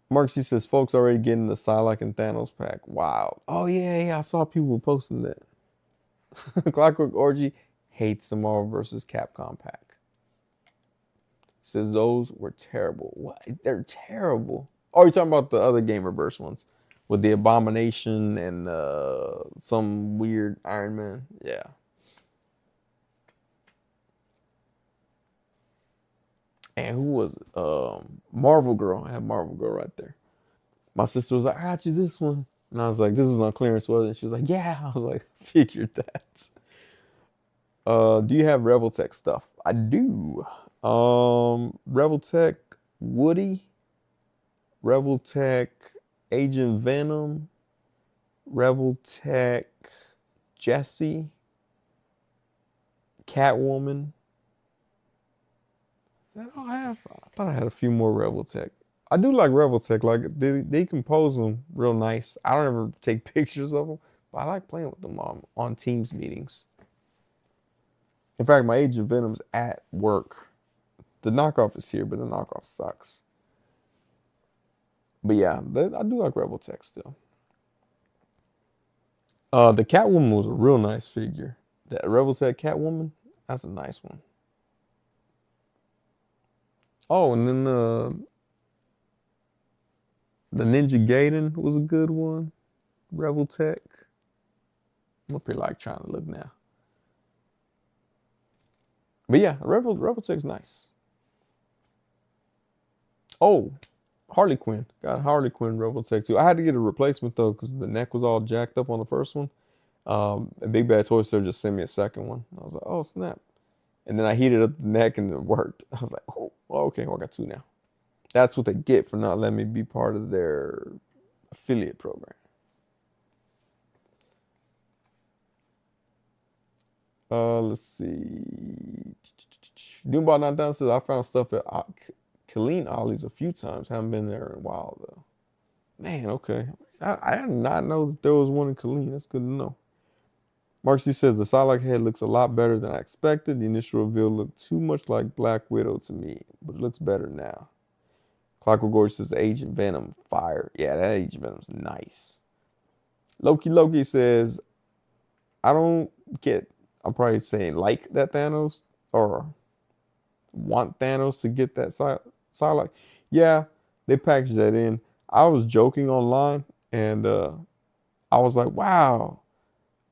A: Mark C says, folks already getting the Psylocke and Thanos pack. Wow. Oh, yeah, I saw people posting that. Clockwork Orgy hates the Marvel vs. Capcom pack. Says those were terrible. What? They're terrible. Oh, you're talking about the other Gamerverse ones with the Abomination and some weird Iron Man. Yeah. And who was it? Marvel Girl. I had Marvel Girl right there. My sister was like, I got you this one. And I was like, this was on clearance, wasn't it? She was like, yeah. I was like, figured that. Do you have Reveltech stuff? I do. Reveltech Woody, Reveltech Agent Venom, Reveltech Jesse, Catwoman. Is that all I have? I thought I had a few more Reveltech. I do like Reveltech. Like they compose them real nice. I don't ever take pictures of them, but I like playing with them on Teams meetings. In fact, my Agent Venom's at work. The knockoff is here, but the knockoff sucks. But yeah, I do like Reveltech still. The Catwoman was a real nice figure. The Reveltech Catwoman, that's a nice one. Oh, and then the Ninja Gaiden was a good one. Reveltech. I'm up here like trying to look now. But yeah, Reveltech's nice. Oh, Harley Quinn. Got Harley Quinn Reveltech too. I had to get a replacement though because the neck was all jacked up on the first one. A Big Bad Toy Store just sent me a second one. I was like, oh snap. And then I heated up the neck and it worked. I was like, oh, okay, well, I got two now. That's what they get for not letting me be part of their affiliate program. Let's see. Doombot 9000 says I found stuff at Killeen Ollie's a few times. Haven't been there in a while though. Man, okay. I did not know that there was one in Killeen. That's good to know. Mark C says the Psylocke head looks a lot better than I expected. The initial reveal looked too much like Black Widow to me, but it looks better now. Clockwork Gorge says Agent Venom, fire. Yeah, that Agent Venom's nice. Loki says, I don't get, I'm probably saying like that Thanos or want Thanos to get that Psylocke. Yeah, They packaged that in. I was joking online, and I was like, "Wow."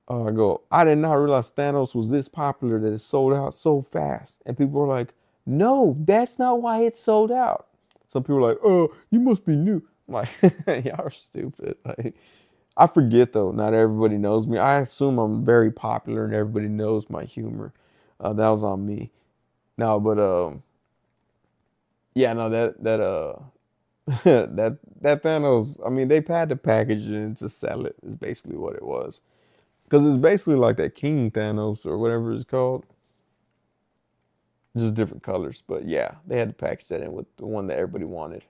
A: I go, I did not realize Thanos was this popular that it sold out so fast. And people were like, "No, that's not why it sold out." Some people were like, "Oh, you must be new." I'm like, y'all are stupid. Like, I forget though. Not everybody knows me. I assume I'm very popular and everybody knows my humor. That was on me. No, but yeah, no, that Thanos. I mean, they had to package it in to sell it. Is basically what it was. Because it's basically like that King Thanos or whatever it's called. Just different colors. But yeah, they had to package that in with the one that everybody wanted.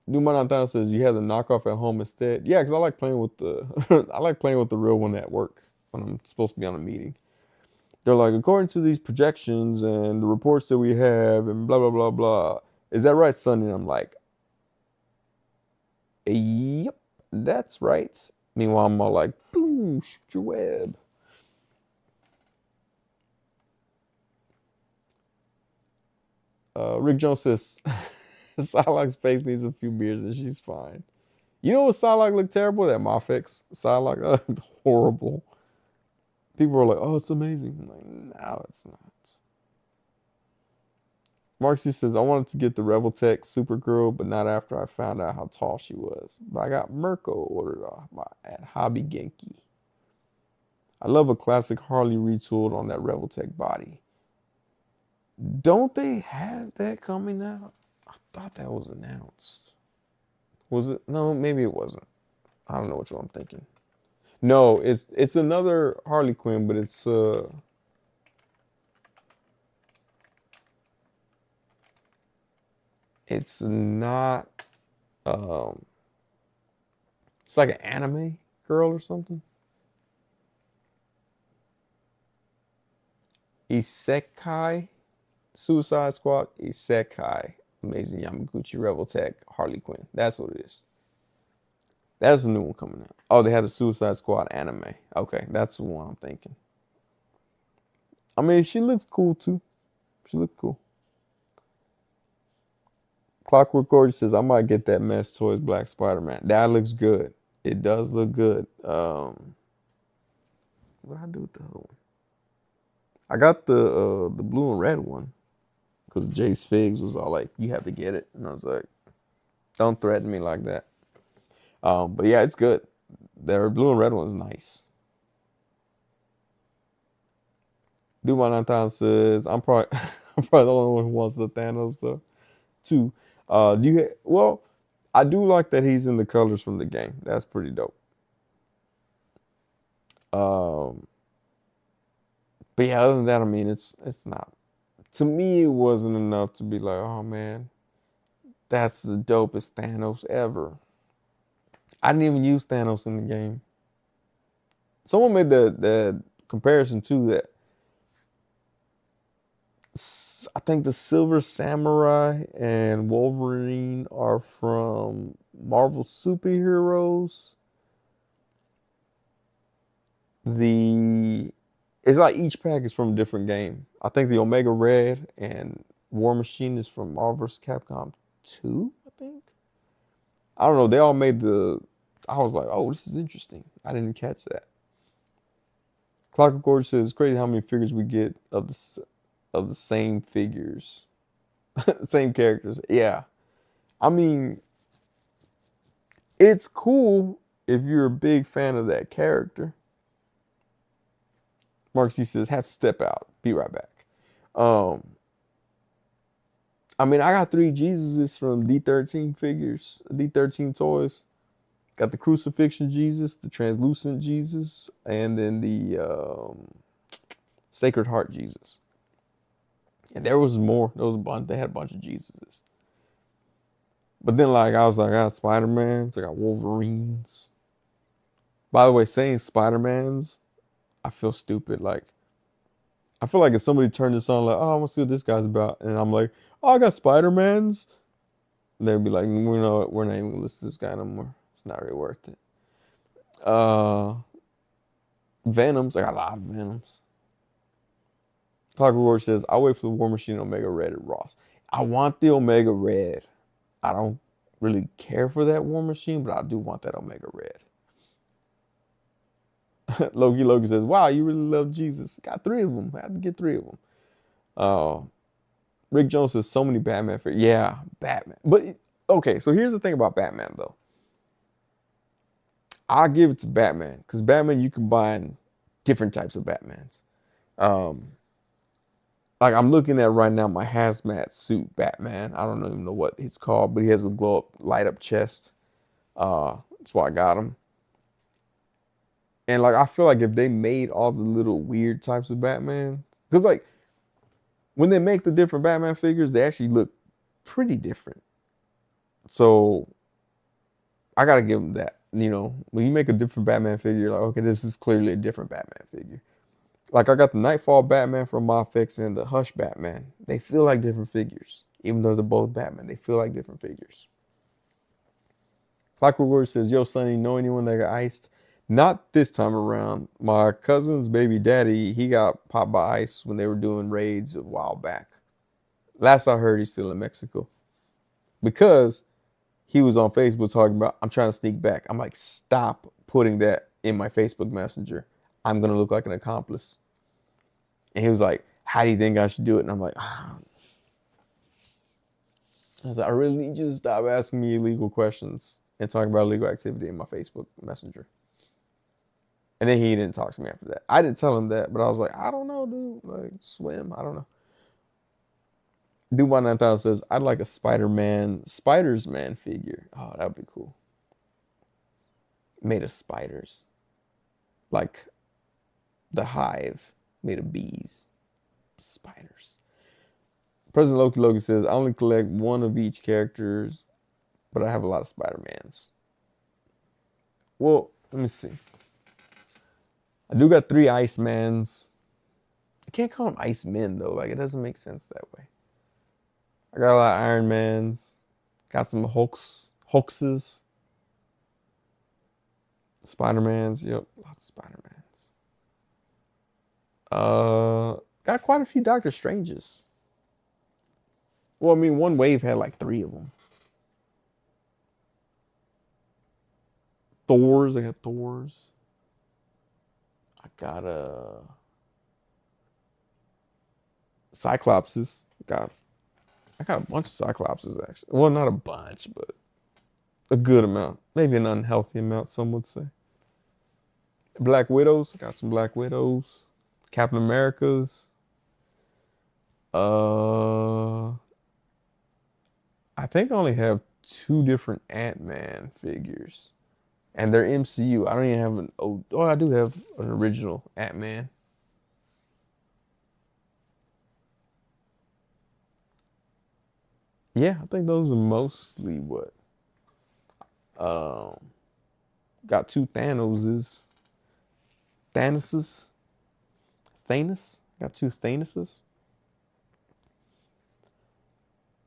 A: Dumanantan says you have the knockoff at home instead. Yeah, because I like playing with the I like playing with the real one at work when I'm supposed to be on a meeting. They're like, according to these projections and the reports that we have and blah blah blah blah. Is that right, Sonny? And I'm like, yep, that's right. Meanwhile, I'm all like, boom, shoot your web. Rick Jones says Psylocke's face needs a few beers and she's fine. You know what Psylocke looked terrible? That Mafex Psylocke looked horrible. People were like, "Oh, it's amazing." I'm like, no, it's not. Marcy says, "I wanted to get the Rebel Tech Supergirl, but not after I found out how tall she was. But I got Mirko ordered at Hobby Genki. I love a classic Harley retooled on that Rebel Tech body. Don't they have that coming out? I thought that was announced. Was it? No, maybe it wasn't. I don't know which one I'm thinking. No, it's another Harley Quinn, but it's not um it's like an anime girl or something. Isekai Suicide Squad Isekai Amazing Yamaguchi Rebel Tech Harley Quinn. That's what it is. That's a new one coming out. Oh, they had the Suicide Squad anime. Okay, that's the one I'm thinking. I mean, she looks cool too. She looks cool. Clockwork Gorgeous says I might get that Mess Toys Black Spider-Man. That looks good. It does look good. What I do with the other one? I got the blue and red one because Jace Figs was all like, "You have to get it," and I was like, "Don't threaten me like that." But yeah, it's good. Their blue and red one is nice. Duma 9000 says, "I'm probably I'm probably the only one who wants the Thanos stuff too." Do you? Well, I do like that he's in the colors from the game. That's pretty dope. Um, but yeah, other than that, I mean, it's not. To me, it wasn't enough to be like, "Oh man, that's the dopest Thanos ever." I didn't even use Thanos in the game. Someone made the comparison too that I think the Silver Samurai and Wolverine are from Marvel superheroes. The It's like each pack is from a different game. I think the Omega Red and War Machine is from Marvel vs. Capcom 2, I think. I don't know. They all made the. I was like, oh, this is interesting. I didn't catch that. Clockwork Gorge says it's crazy how many figures we get of the same figures, same characters. Yeah, I mean, it's cool if you're a big fan of that character. Mark C says, have to step out. Be right back. Um, I mean, I got three Jesuses from D13 figures, D13 toys. Got the crucifixion Jesus, the translucent Jesus, and then the Sacred Heart Jesus. And there was more. There was a bunch. They had a bunch of Jesuses. But then, like, I was like, I got Spider-Mans, I got Wolverines. By the way, saying Spider-Mans, I feel stupid. Like, I feel like if somebody turned this on, like, oh, I want to see what this guy's about, and I'm like, oh, I got Spider-Mans, they'd be like, we're not even gonna listen to this guy no more. It's not really worth it. Uh, Venoms, I got a lot of Venoms. Clockwork says, I'll wait for the War Machine Omega Red at Ross. I want the Omega Red. I don't really care for that War Machine, but I do want that Omega Red. Loki says, "Wow, you really love Jesus. Got three of them. I had to get three of them." Uh, Rick Jones says, "So many Batman figures." Yeah, Batman. But okay, so here's the thing about Batman though. I'll give it to Batman because Batman you combine different types of Batmans. Um, like I'm looking at right now my hazmat suit Batman. I don't even know what he's called, but he has a glow up, light up chest. That's why I got him. And like I feel like if they made all the little weird types of Batman, because like when they make the different Batman figures, they actually look pretty different. So I gotta give them that. You know, when you make a different Batman figure, you're like, okay, this is clearly a different Batman figure. Like I got the Nightfall Batman from Mafex and the Hush Batman. They feel like different figures, even though they're both Batman. They feel like different figures. Clockwork Warrior says, "Yo, Sonny, know anyone that got iced?" Not this time around. My cousin's baby daddy, he got popped by ice when they were doing raids a while back. Last I heard, he's still in Mexico because he was on Facebook talking about, "I'm trying to sneak back." I'm like, stop putting that in my Facebook Messenger. I'm gonna look like an accomplice. And he was like, "How do you think I should do it?" And I'm like, I was like, I really need you to stop asking me illegal questions and talking about illegal activity in my Facebook Messenger. And then he didn't talk to me after that. I didn't tell him that, but I was like, I don't know, dude. Like, swim. I don't know. Dude by 9000 says, "I'd like a Spiders Man figure." Oh, that would be cool. Made of spiders. Like the hive made of bees. Spiders. President Loki says, "I only collect one of each characters, but I have a lot of Spider-Mans." Well, let me see. I do got 3 Icemans. I can't call them Icemen though. Like it doesn't make sense that way. I got a lot of Iron Mans. Got some Hulkses. Spider-Mans. Yep, lots of Spider-Mans. Got quite a few Doctor Stranges. Well, I mean, one wave had like 3 of them. Thors. I got Thors. I got Cyclopses. I got a bunch of Cyclopses actually. Well, not a bunch, but a good amount. Maybe an unhealthy amount, some would say. Black Widows. I got some Black Widows. Captain Americas. I think I only have 2 different Ant-Man figures. And they're MCU. I don't even have I do have an original Ant-Man. Yeah, I think those are mostly what. Um, got 2 Thanoses. Thanos. Got 2 Thanoses.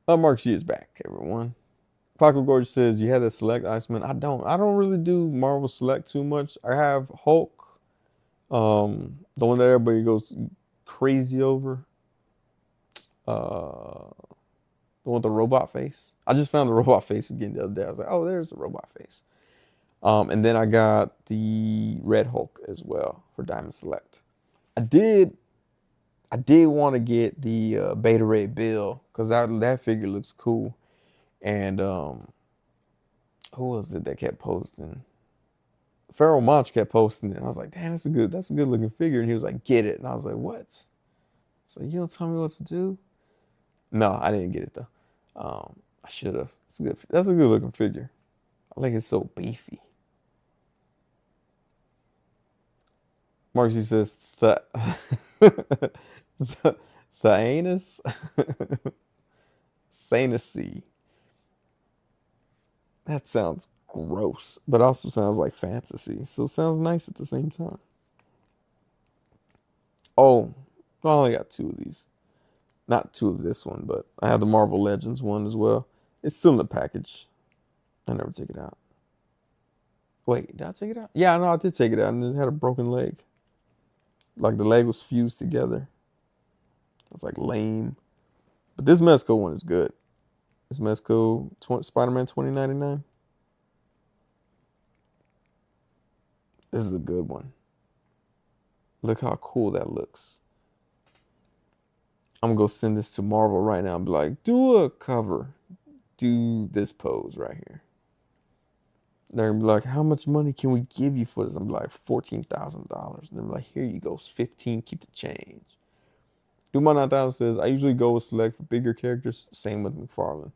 A: Mark G is back, everyone. Clockwork Gorge says, "You had that select Iceman." I don't really do Marvel Select too much. I have Hulk, the one that everybody goes crazy over. The one with the robot face. I just found the robot face again the other day. I was like, oh, there's the robot face. And then I got the Red Hulk as well for Diamond Select. I did want to get the Beta Ray Bill because that figure looks cool. And who was it that kept posting? Pharaoh Monch kept posting it. And I was like, damn, that's a good looking figure. And he was like, get it. And I was like, what? So you don't tell me what to do? No, I didn't get it though. I should have. That's a good looking figure. I think it's so beefy. Marcy says Thanos. Fantasy. That sounds gross, but also sounds like fantasy. So it sounds nice at the same time. Oh, I only got 2 of these. Not 2 of this one, but I have the Marvel Legends one as well. It's still in the package. I never take it out. Wait, did I take it out? Yeah, no, I did take it out, and it had a broken leg. Like the leg was fused together. It's like lame. But this Mezco one is good. This Mezco Spider-Man 2099. This is a good one. Look how cool that looks. I'm gonna go send this to Marvel right now and be like, do a cover. Do this pose right here. They're gonna be like, how much money can we give you for this? I'm like, $14,000. And they're like, here you go, 15, keep the change. Duma 9000 says, I usually go with select for bigger characters. Same with McFarlane.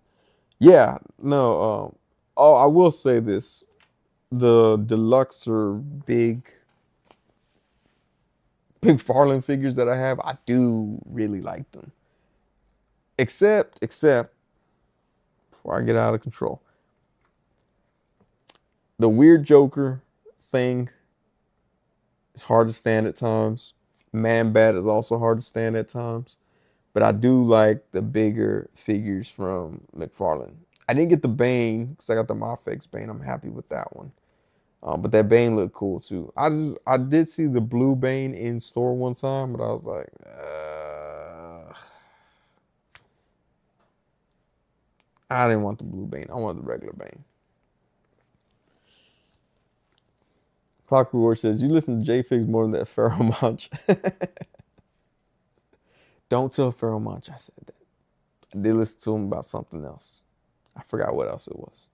A: Yeah, no, oh, I will say this. The deluxe or big McFarlane figures that I have, I do really like them. Except, before I get out of control, the weird Joker thing is hard to stand at times. Man Bat is also hard to stand at times. But I do like the bigger figures from McFarlane. I didn't get the Bane because I got the Mafex Bane. I'm happy with that one. But that Bane looked cool too. I did see the blue Bane in store one time, but I was like, I didn't want the blue Bane. I wanted the regular Bane. Clock Reward says, you listen to J-Figs more than that Pharaoh Monch. Don't tell Pharaoh Monch I said that. I did listen to him about something else. I forgot what else it was.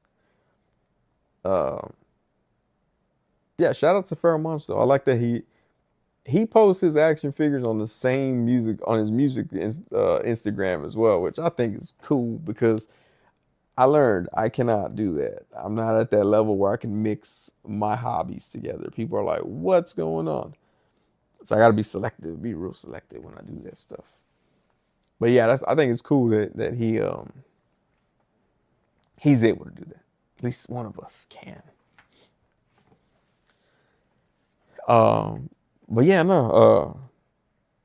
A: Yeah, shout out to Pharaoh Monch though. I like that he posts his action figures on the same music on his music Instagram as well, which I think is cool because I learned I cannot do that. I'm not at that level where I can mix my hobbies together. People are like, what's going on? So I got to be selective, be real selective when I do that stuff. But yeah, I think it's cool that he's able to do that. At least one of us can. But yeah, no,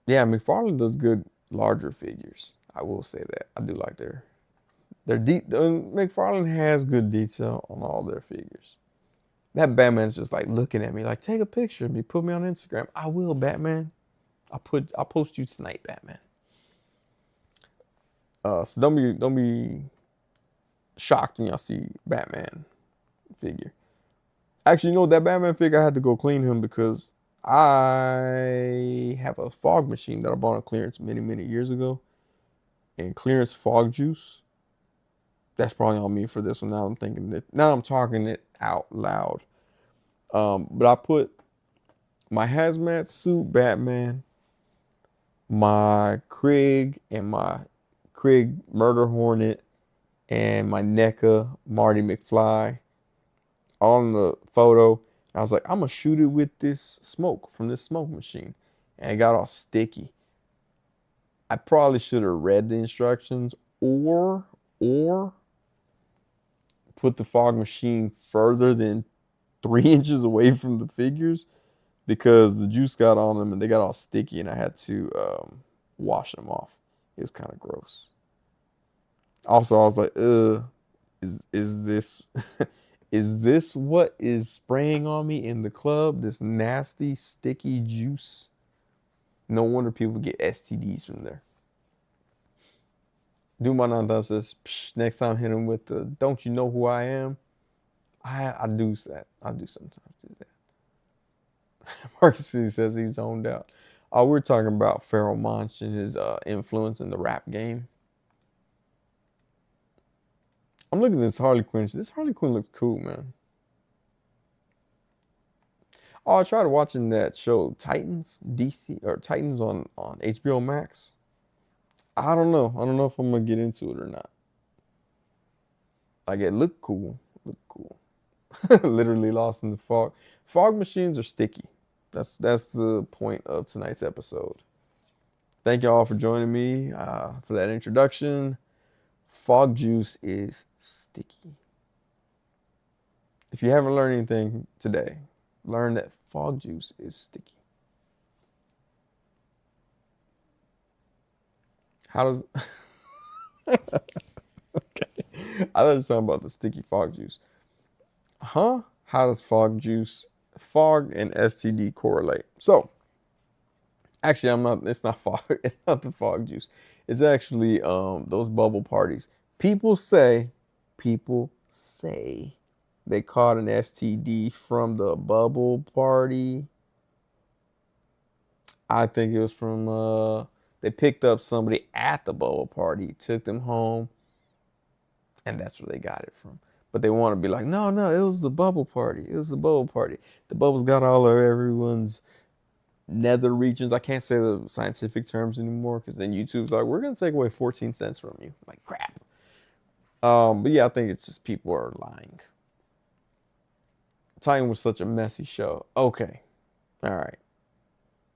A: yeah, McFarlane does good larger figures. I will say that. I do like their McFarlane has good detail on all their figures. That Batman's just like looking at me like, take a picture of me, put me on Instagram. I will, Batman. I'll post you tonight, Batman. So don't be shocked when y'all see Batman figure. Actually, you know, that Batman figure, I had to go clean him because I have a fog machine that I bought on clearance many, many years ago. And clearance fog juice, that's probably on me for this one. Now I'm thinking that, now I'm talking it out loud. But I put my hazmat suit Batman, my Krieg and my Krieg Murder Hornet, and my NECA Marty McFly on the photo. I was like, I'm gonna shoot it with this smoke from this smoke machine. And it got all sticky. I probably should have read the instructions or put the fog machine further than 3 inches away from the figures because the juice got on them and they got all sticky and I had to wash them off. It was kind of gross. Also, I was like, is this is this what is spraying on me in the club? This nasty, sticky juice? No wonder people get STDs from there. Dumanan says, next time hit him with the don't you know who I am? I do that. I do sometimes do that. Marcus says he's zoned out. We're talking about Pharaoh Monch and his influence in the rap game. I'm looking at this Harley Quinn. This Harley Quinn looks cool, man. Oh, I tried watching that show Titans, DC or Titans on HBO Max. I don't know. I don't know if I'm gonna get into it or not. Like it looked cool. Looked cool. Literally lost in the fog. Fog machines are sticky. That's the point of tonight's episode. Thank you all for joining me for that introduction. Fog juice is sticky. If you haven't learned anything today, learn that fog juice is sticky. How does... Okay. I thought you were talking about the sticky fog juice. Huh? How does fog and STD correlate? So, actually, it's not fog. It's not the fog juice. It's actually those bubble parties. People say, people say they caught an STD from the bubble party. I think it was from they picked up somebody at the bubble party, took them home, and that's where they got it from. But they want to be like, no, no, it was the bubble party. It was the bubble party. The bubbles got all of everyone's nether regions. I can't say the scientific terms anymore because then YouTube's like, we're gonna take away 14 cents from you. Like crap. But yeah, I think it's just people are lying. Titan was such a messy show. Okay, all right.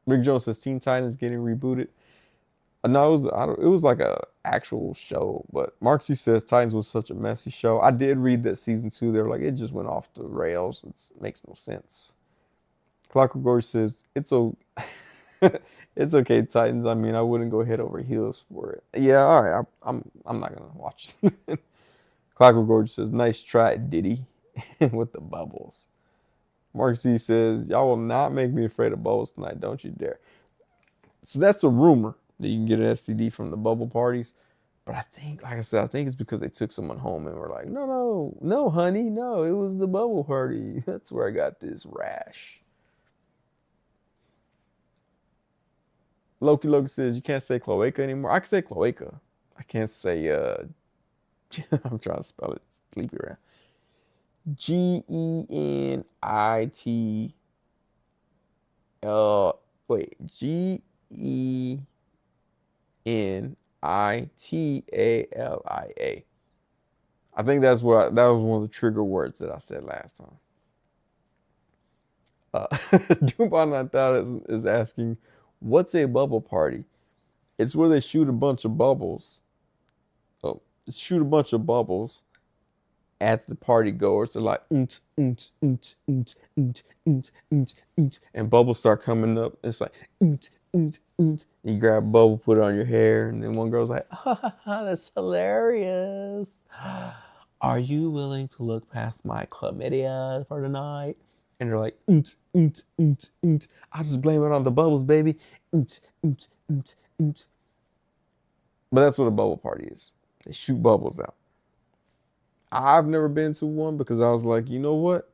A: Rick Jones says Teen Titans getting rebooted. No, it was like a actual show. But Marksy says Titans was such a messy show. I did read that season 2. They're like it just went off the rails. It makes no sense. Clockwork Gorge says it's it's okay, Titans. I mean, I wouldn't go head over heels for it. Yeah, all right. I'm not gonna watch. Clockwork Gorge says nice try, Diddy, with the bubbles. Mark C says y'all will not make me afraid of bubbles tonight. Don't you dare. So that's a rumor that you can get an STD from the bubble parties. But I think, like I said, I think it's because they took someone home and were like, no, no, no, honey, no, it was the bubble party. That's where I got this rash. Loki says you can't say cloaca anymore. I can say cloaca. I can't say I'm trying to spell it. Sleepy around. Genit wait, Genitalia. I think that was one of the trigger words that I said last time. Doombot 9000 is asking, what's a bubble party? It's where they shoot a bunch of bubbles. Oh, shoot a bunch of bubbles at the party goers. They're like, and bubbles start coming up. It's like, you grab a bubble, put it on your hair, and then one girl's like, that's hilarious. Are you willing to look past my chlamydia for the night? And they're like, I'll just blame it on the bubbles, baby. But that's what a bubble party is. They shoot bubbles out. I've never been to one because I was like, you know what?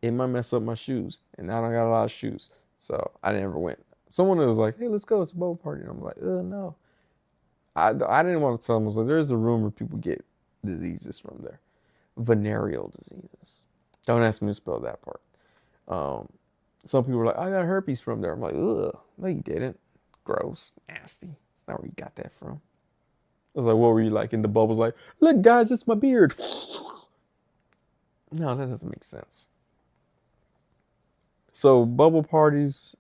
A: It might mess up my shoes. And now I got a lot of shoes. So I never went. Someone was like, hey, let's go. It's a bubble party. And I'm like, no. I didn't want to tell them. I was like, there's a rumor people get diseases from there. Venereal diseases. Don't ask me to spell that part. Some people were like, I got herpes from there. I'm like, ugh. No, you didn't. Gross. Nasty. That's not where you got that from. I was like, what were you like in the bubbles? Like, look, guys, it's my beard. No, that doesn't make sense. So bubble parties,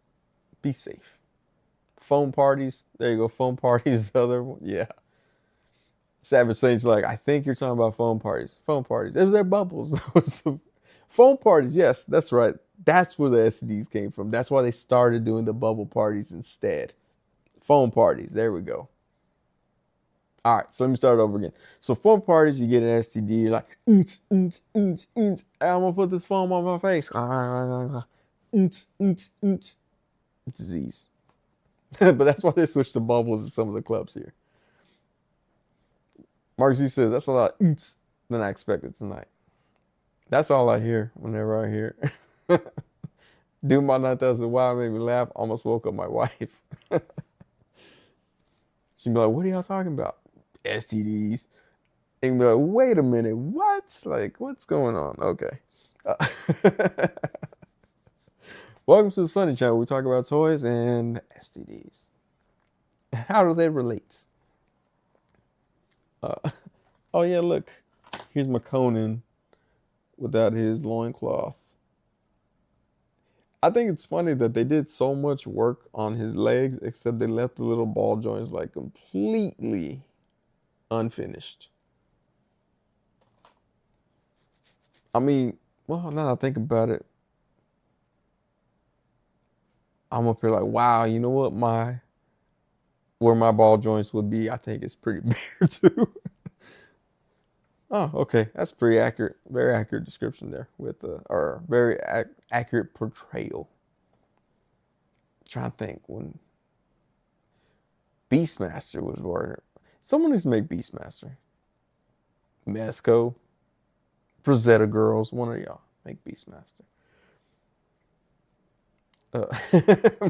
A: be safe. Foam parties, there you go. Foam parties, the other one. Yeah. Savage Sage's like, I think you're talking about foam parties. Foam parties. They're bubbles. Foam parties, yes, that's right. That's where the STDs came from. That's why they started doing the bubble parties instead. Foam parties, there we go. All right, so let me start over again. So foam parties, you get an STD, you're like, I'm gonna put this foam on my face. Disease. But that's why they switched to bubbles in some of the clubs here. Mark Z says, that's a lot than I expected tonight. That's all I hear whenever I hear. Doom by 9000, wow, it made me laugh. Almost woke up my wife. She'd be like, what are y'all talking about? STDs. And be like, wait a minute, what? Like, what's going on? Okay. Welcome to the Sonny channel. We talk about toys and STDs. How do they relate? Oh yeah, look. Here's my Conan without his loincloth. I think it's funny that they did so much work on his legs, except they left the little ball joints like completely unfinished. I mean, well, now that I think about it, I'm up here like, wow, you know what? Where my ball joints would be, I think it's pretty bare too. Oh, okay, that's pretty accurate. Very accurate description there with or very accurate portrayal. I'm trying to think when. Beastmaster was word. Someone needs to make Beastmaster. Mesco, Rosetta Girls, one of y'all make Beastmaster.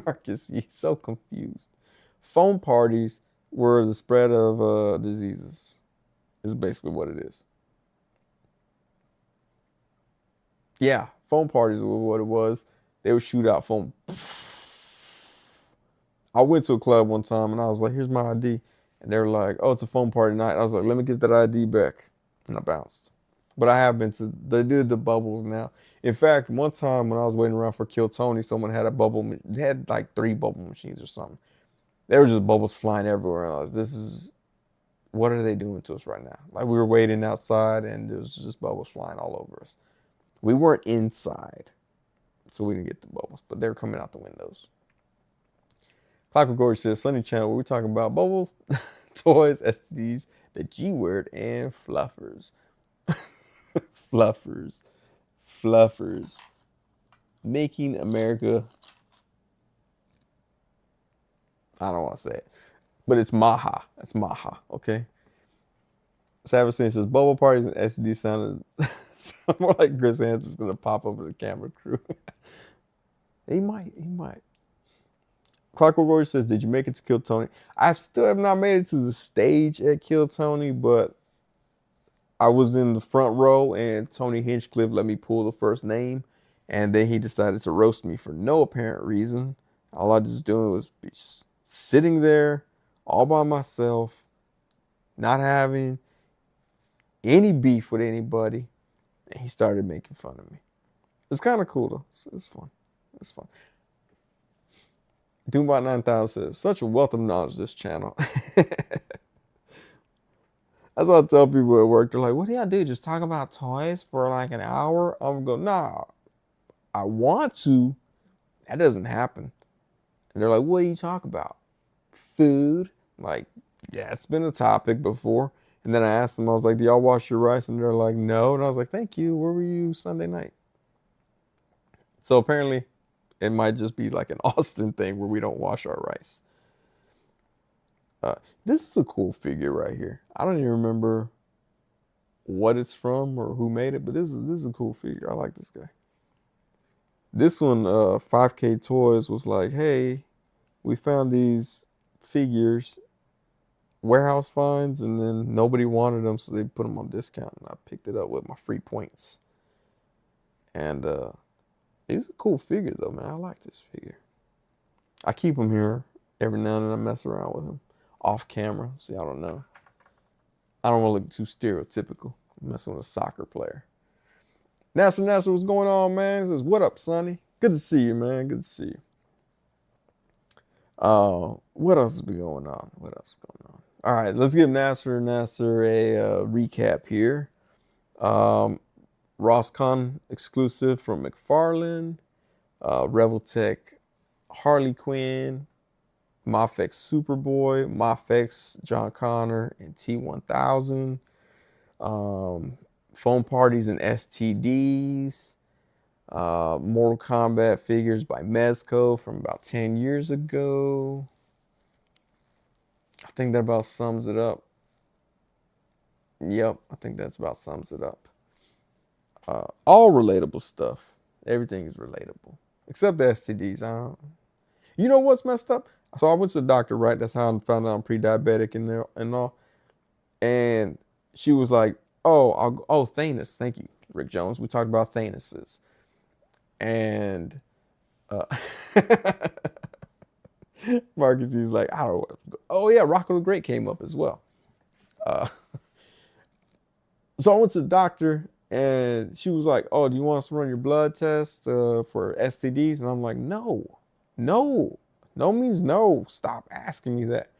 A: Marcus, you're so confused. Foam parties were the spread of diseases. Is basically what it is. Yeah, foam parties were what it was. They would shoot out foam. I went to a club one time and I was like, "Here's my ID," and they were like, "Oh, it's a foam party night." I was like, "Let me get that ID back," and I bounced. But I have been to. They do the bubbles now. In fact, one time when I was waiting around for Kill Tony, someone had a bubble. They had like 3 bubble machines or something. There were just bubbles flying everywhere. And I was, this is, what are they doing to us right now? Like we were waiting outside and there was just bubbles flying all over us. We weren't inside, so we didn't get the bubbles, but they were coming out the windows. Clockwork Gorge says, Sonny Channel, where we talking about bubbles, toys, STDs, the G word, and fluffers. Fluffers. Fluffers. Making America, I don't want to say it, but it's Maha. It's Maha, okay? Savage says, bubble parties and STD sounded more like Chris Hansen's going to pop over the camera crew. He might. Clockwork Warrior says, did you make it to Kill Tony? I still have not made it to the stage at Kill Tony, but I was in the front row and Tony Hinchcliffe let me pull the first name, and then he decided to roast me for no apparent reason. All I was doing was be sitting there all by myself, not having any beef with anybody, and he started making fun of me. It's kind of cool though. It's fun. It's fun. Doombot 9000 says, such a wealth of knowledge, this channel. That's what I tell people at work. They're like, what do y'all do? Just talk about toys for like an hour? I'm going, nah, I want to. That doesn't happen. And they're like, what do you talk about? Food? Like, yeah, it's been a topic before. And then I asked them, I was like, do y'all wash your rice? And they're like, no. And I was like, thank you. Where were you Sunday night? So apparently, it might just be like an Austin thing where we don't wash our rice. This is a cool figure right here. I don't even remember what it's from or who made it, but this is a cool figure. I like this guy. This one, 5K Toys was like, hey, we found these figures, warehouse finds, and then nobody wanted them, so they put them on discount, and I picked it up with my free points. And he's a cool figure though, man. I like this figure. I keep him here every now and then. I mess around with him off camera. See, I don't know. I don't want to look too stereotypical. I'm messing with a soccer player. Nasser, what's going on, man? He says, what up, Sonny? Good to see you, man. Good to see you. What else is going on? All right, let's give Nasser a recap here. Rosscon exclusive from McFarlane, Reveltech Harley Quinn, Mafex Superboy, Mafex John Connor, and T1000. Phone parties and STDs. Mortal Kombat figures by Mezco from about 10 years ago. I think that about sums it up. Yep, I think that's about sums it up. All relatable stuff. Everything is relatable. Except the STDs. You know what's messed up? So I went to the doctor, right? That's how I found out I'm pre-diabetic and all. And she was like, oh, Thanos. Thank you, Rick Jones. We talked about Thanuses. And Marcus, he was like, I don't know. Oh, yeah, Rocco the Great came up as well. So I went to the doctor, and she was like, oh, do you want us to run your blood test for STDs? And I'm like, no. No means no. Stop asking me that.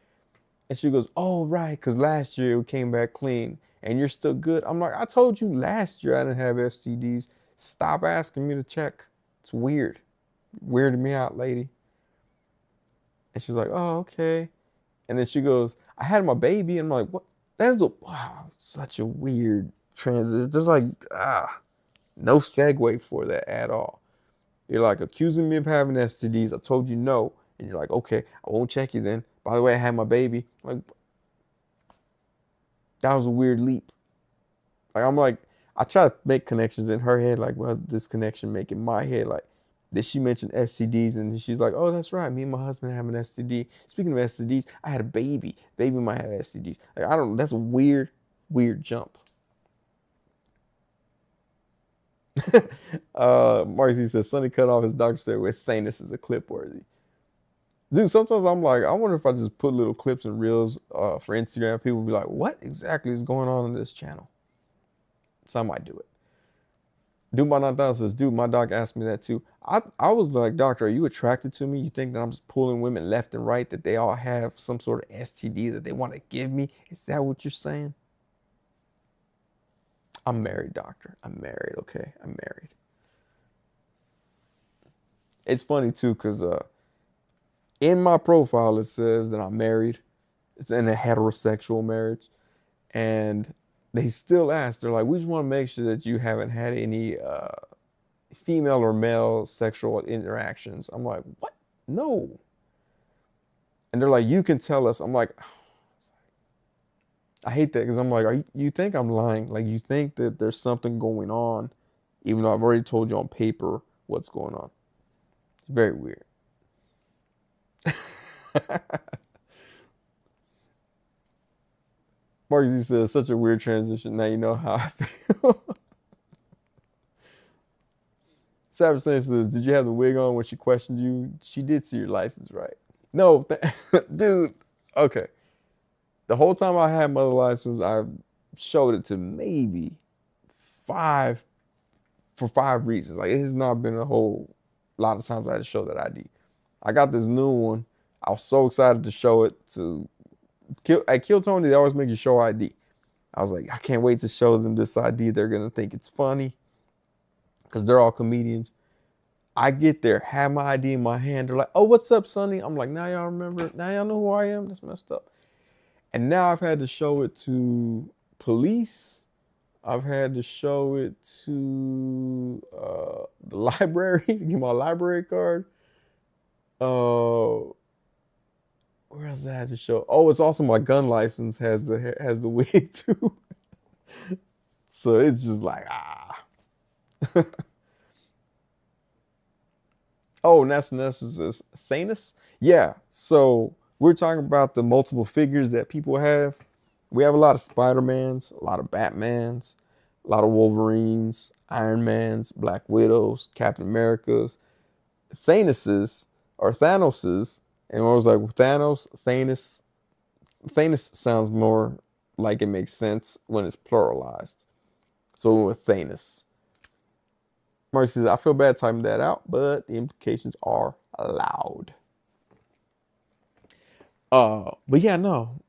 A: And she goes, oh, right, because last year it came back clean, and you're still good. I'm like, I told you last year I didn't have STDs. Stop asking me to check. It's weird. Weirded me out, lady. And she's like, oh, okay. And then she goes, I had my baby. And I'm like, what? That's such a weird transition. There's like, no segue for that at all. You're like accusing me of having STDs. I told you no. And you're like, okay, I won't check you then. by the way, I had my baby. Like, that was a weird leap. Like, I'm like, I try to make connections in her head, like, well, this connection make in my head, like, did she mention STDs? And she's like, oh, that's right. Me and my husband have an STD. Speaking of STDs, I had a baby. Baby might have STDs. Like, I don't know. That's a weird, weird jump. Marcy says, Sonny cut off his doctor said with Thanos is a clip worthy. Dude, sometimes I'm like, I wonder if I just put little clips and reels for Instagram, people will be like, what exactly is going on this channel? So I might do it. Dude by 9000 says, dude, my doc asked me that too. I was like, doctor, are you attracted to me? You think that I'm just pulling women left and right, that they all have some sort of STD that they want to give me? Is that what you're saying? I'm married, doctor. I'm married, okay? I'm married. It's funny too, because in my profile, it says that I'm married. It's in a heterosexual marriage. And they still ask, they're like, we just want to make sure that you haven't had any female or male sexual interactions. I'm like, what? No. And they're like, you can tell us. I'm like, I hate that because I'm like, you think I'm lying? Like, you think that there's something going on, even though I've already told you on paper what's going on. It's very weird. Mark Z says, such a weird transition. Now you know how I feel. Savage says, did you have the wig on when she questioned you? She did see your license, right? No, dude. Okay. The whole time I had my license, I showed it to maybe five, for 5 reasons. Like, it has not been a whole lot of times I had to show that ID. I got this new one. I was so excited to show it to at Kill Tony. They always make you show ID. I was like, I can't wait to show them this ID. They're gonna think it's funny because they're all comedians. I get there, have my ID in my hand. They're like, oh, what's up, Sonny? I'm like, now y'all remember? Now y'all know who I am? That's messed up. And now I've had to show it to police. I've had to show it to the library to get my library card. Where else did I have to show? Oh, it's also my gun license has the wig too. So it's just like Oh, that's is Thanos? Yeah. So we're talking about the multiple figures that people have. We have a lot of Spider-Mans, a lot of Batmans, a lot of Wolverines, Iron Mans, Black Widows, Captain Americas, Thanoses, and I was like, Thanos. Thanos sounds more like it makes sense when it's pluralized. So we went with Thanos. Marcy says, I feel bad typing that out, but the implications are allowed. But yeah, no.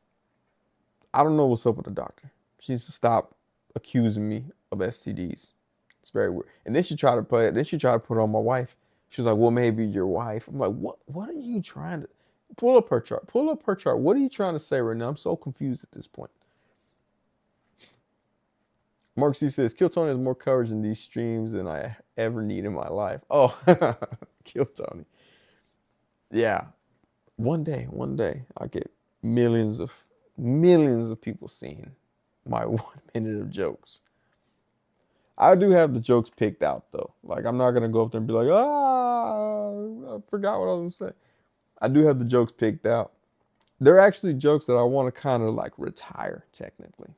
A: I don't know what's up with the doctor. She needs to stop accusing me of STDs. It's very weird. And then she tried to put it on my wife. She was like, well, maybe your wife. I'm like, what are you trying to pull up her chart? Pull up her chart. What are you trying to say right now? I'm so confused at this point. Mark C says, Kill Tony has more coverage in these streams than I ever need in my life. Oh, Kill Tony. Yeah. One day, I'll get millions of people seeing my 1 minute of jokes. I do have the jokes picked out though. Like, I'm not gonna go up there and be like, I forgot what I was gonna say. I do have the jokes picked out. They're actually jokes that I want to kind of like retire technically.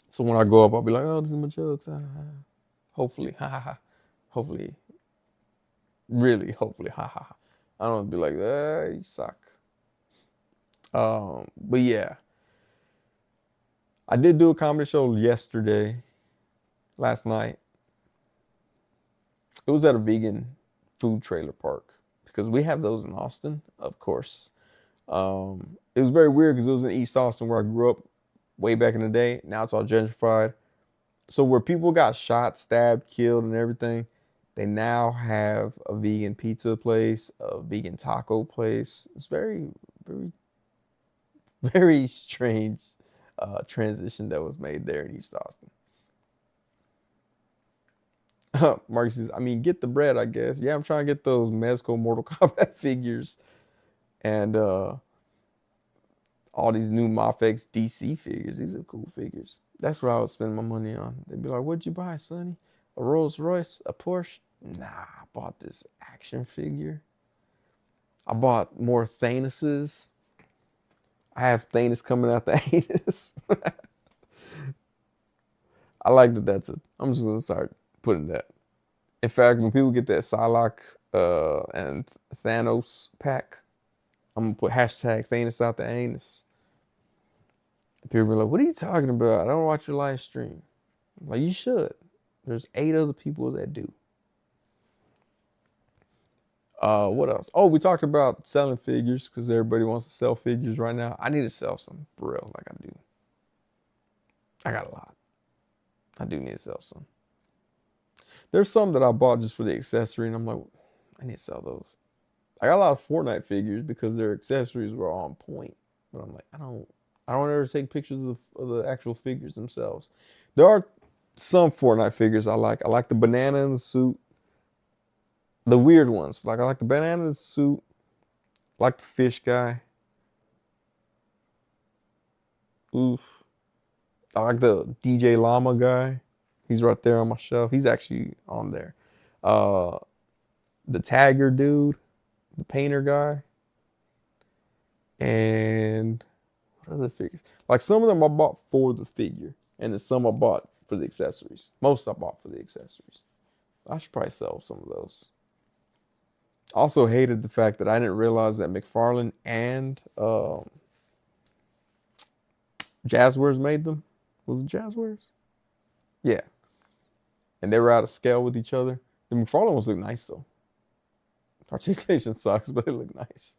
A: So when I go up, I'll be like, oh, these are my jokes. Hopefully, hopefully, really, hopefully, I don't want to be like, you suck. But yeah, I did do a comedy show last night. It was at a vegan food trailer park because we have those in Austin, of course. It was very weird because it was in East Austin where I grew up way back in the day. Now it's all gentrified. So where people got shot, stabbed, killed, and everything, they now have a vegan pizza place, a vegan taco place. It's very, very, very strange transition that was made there in East Austin. Mark says, I mean, get the bread, I guess. Yeah, I'm trying to get those Mezco Mortal Kombat figures. And All these new Mafex DC figures. These are cool figures. That's what I would spend my money on. They'd be like, what'd you buy, Sonny? A Rolls Royce? A Porsche? Nah, I bought this action figure. I bought more Thanuses. I have Thanos coming out the anus. I like that that's it. I'm just going to start putting that. In fact, when people get that Psylocke and Thanos pack, I'm going to put hashtag Thanos out the anus. People be like, what are you talking about? I don't watch your live stream. I'm like, you should. There's 8 other people that do. What else? Oh, we talked about selling figures because everybody wants to sell figures right now. I need to sell some for real, like I do. I got a lot. I do need to sell some. There's some that I bought just for the accessory, and I'm like, I need to sell those. I got a lot of Fortnite figures because their accessories were on point, but I'm like, I don't ever take pictures of the actual figures themselves. There are some Fortnite figures I like. I like the banana in the suit. The weird ones. Like I like the banana in the suit. I like the fish guy. Oof. I like the DJ Llama guy. He's right there on my shelf. He's actually on there. The Tagger dude. The painter guy. And what other figures? Like some of them I bought for the figure. And then some I bought for the accessories. Most I bought for the accessories. I should probably sell some of those. Also hated the fact that I didn't realize that McFarlane and Jazzwares made them. Was it Jazzwares? Yeah. And they were out of scale with each other. The McFarlane ones look nice though. Articulation sucks, but they look nice.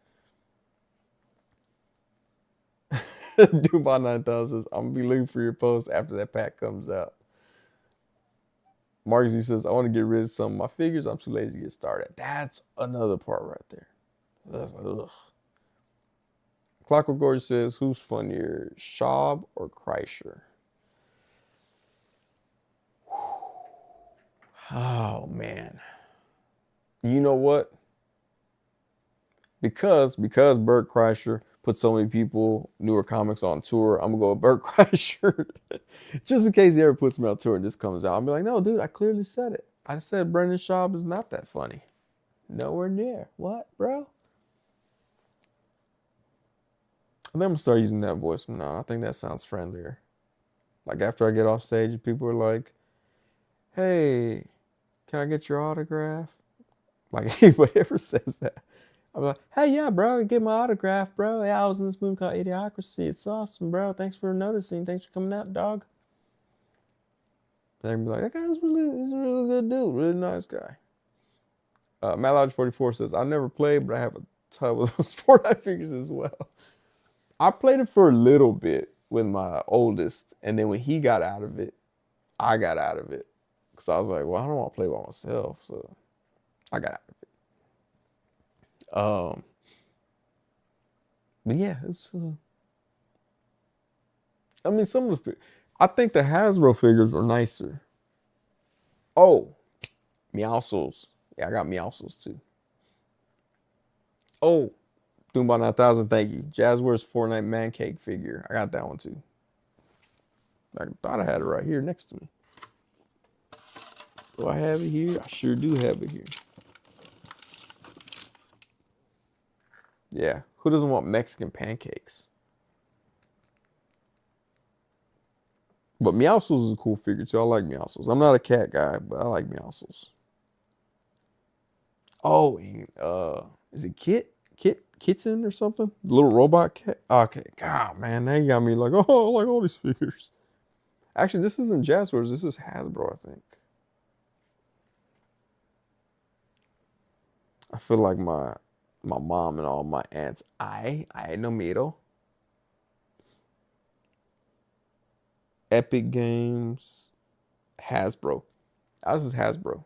A: Dubai 9000 says, I'm gonna be looking for your post after that pack comes out. Marcus, he says, I want to get rid of some of my figures. I'm too lazy to get started. That's another part right there. That's like, ugh. Clockwork Gorge says, who's funnier, Schaub or Kreischer? Oh, man. You know what? Because Bert Kreischer put so many people, newer comics on tour, I'm going to go with Bert Kreischer. Just in case he ever puts me on tour and this comes out. I'll be like, no, dude, I clearly said it. I said Brendan Schaub is not that funny. Nowhere near. What, bro? I think I'm going to start using that voice from now on. I think that sounds friendlier. Like after I get off stage, people are like, hey, can I get your autograph? Like anybody ever says that. I'm like, hey, yeah, bro, you get my autograph, bro. Yeah, I was in this movie called Idiocracy. It's awesome, bro. Thanks for noticing. Thanks for coming out, dog. They're gonna be like, that guy's he's a really good dude, really nice guy. Matt Lodge 44 says, I never played, but I have a ton of those Fortnite figures as well. I played it for a little bit with my oldest, and then when he got out of it, I got out of it. Because I was like, well, I don't want to play by myself, so I got out of it. But yeah, it's. I mean, some of the. I think the Hasbro figures were nicer. Oh, Meowscles. Yeah, I got Meowscles too. Oh, Doombot 9000, thank you. Jazzwares Fortnite Man Cake figure. I got that one too. I thought I had it right here next to me. Do I have it here? I sure do have it here. Yeah, who doesn't want Mexican pancakes? But Meowscles is a cool figure too. I like Meowscles. I'm not a cat guy, but I like Meowscles. Oh, is it Kitten or something? The little robot cat? Okay, God, man, now you got me like, oh, I like all these figures. Actually, this isn't Jazzwares. This is Hasbro, I think. I feel like my mom and all my aunts. I no miedo. Epic Games, Hasbro. This is Hasbro.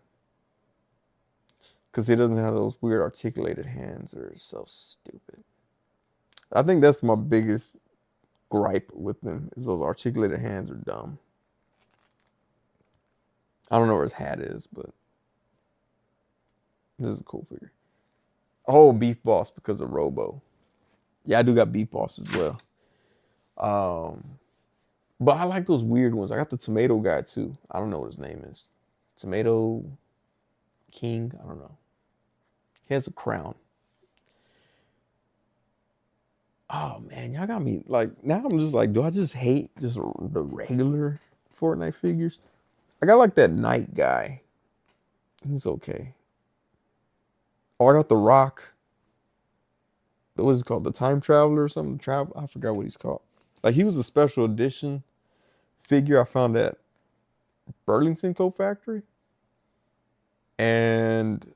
A: Because he doesn't have those weird articulated hands. They're so stupid. I think that's my biggest gripe with them, is those articulated hands are dumb. I don't know where his hat is, but this is a cool figure. Oh, Beef Boss because of Robo. Yeah, I do got Beef Boss as well. Um, but I like those weird ones. I got the tomato guy too. I don't know what his name is. Tomato King. I don't know. He has a crown. Oh man, y'all got me like now. I'm just like, do I just hate just the regular Fortnite figures? I got like that Knight guy. He's okay. Oh, I got the Rock. What is it called? The Time Traveler or something? Travel. I forgot what he's called. Like he was a special edition figure I found at Burlington Coat Factory, and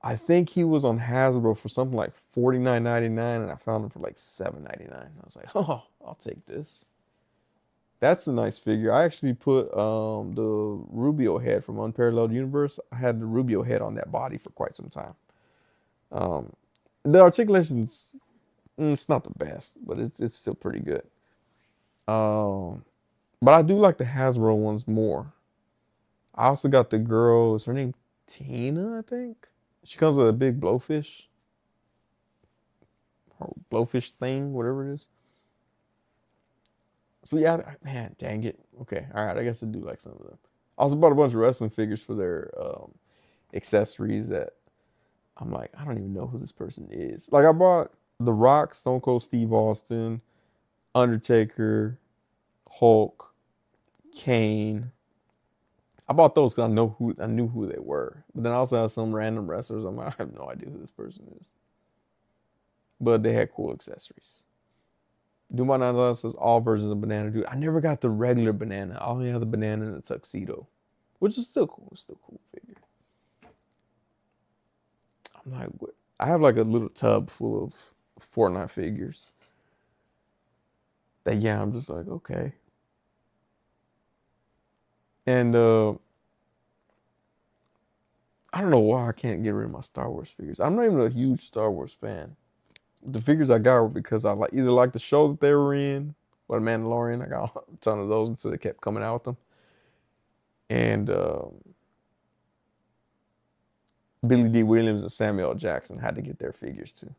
A: I think he was on Hasbro for something like $49.99, and I found him for like $7.99. I was like, oh, I'll take this. That's a nice figure. I actually put the Rubio head from Unparalleled Universe. I had the Rubio head on that body for quite some time. Um, the articulation's it's not the best, but it's still pretty good. Um, but I do like the Hasbro ones more. I also got the girl. Is her name Tina? I think she comes with a big blowfish, or blowfish thing, whatever it is. So yeah, man, dang it. Okay, all right. I guess I do like some of them. I also bought a bunch of wrestling figures for their accessories that I'm like, I don't even know who this person is. Like I bought The Rock, Stone Cold Steve Austin, Undertaker, Hulk, Kane. I bought those because I knew who they were. But then I also have some random wrestlers. I'm like, I have no idea who this person is. But they had cool accessories. Doom by 9000 says all versions of Banana Dude. I never got the regular banana. I only have the banana in the tuxedo, which is still cool. It's still a cool figure. I'm like, what? I have like a little tub full of Fortnite figures. That yeah, I'm just like, okay. And I don't know why I can't get rid of my Star Wars figures. I'm not even a huge Star Wars fan. The figures I got were because I like either like the show that they were in or the Mandalorian. I got a ton of those until they kept coming out with them. And Billy D. Williams and Samuel L. Jackson had to get their figures too.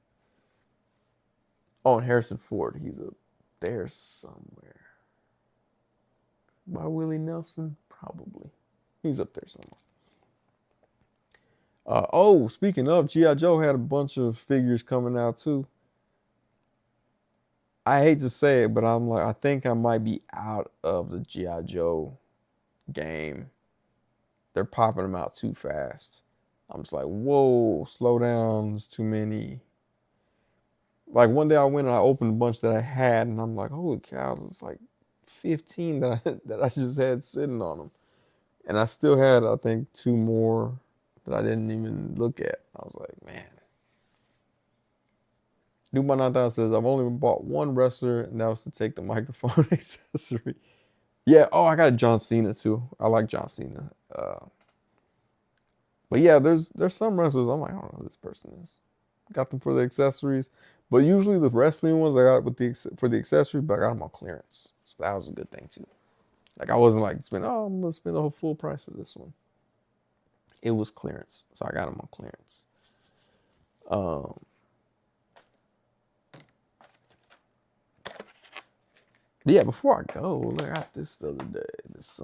A: Oh, and Harrison Ford, he's up there somewhere. By Willie Nelson? Probably. He's up there somewhere. Oh, speaking of, G.I. Joe had a bunch of figures coming out too. I hate to say it, but I'm like, I think I might be out of the G.I. Joe game. They're popping them out too fast. I'm just like, whoa, slow down. There's too many. Like one day I went and I opened a bunch that I had, and I'm like, holy cow, there's like 15 that I just had sitting on them. And I still had, I think, two more that I didn't even look at. I was like, man. Dude by 9000 says, I've only bought one wrestler, and that was to take the microphone accessory. Yeah, oh, I got John Cena too. I like John Cena. But yeah, there's some wrestlers I'm like, I don't know who this person is. Got them for the accessories, but usually the wrestling ones I got with for the accessories, but I got them on clearance, so that was a good thing too. Like I wasn't like I'm gonna spend the whole full price for this one. It was clearance, so I got them on clearance. Yeah, before I go, look, I got this the other day. This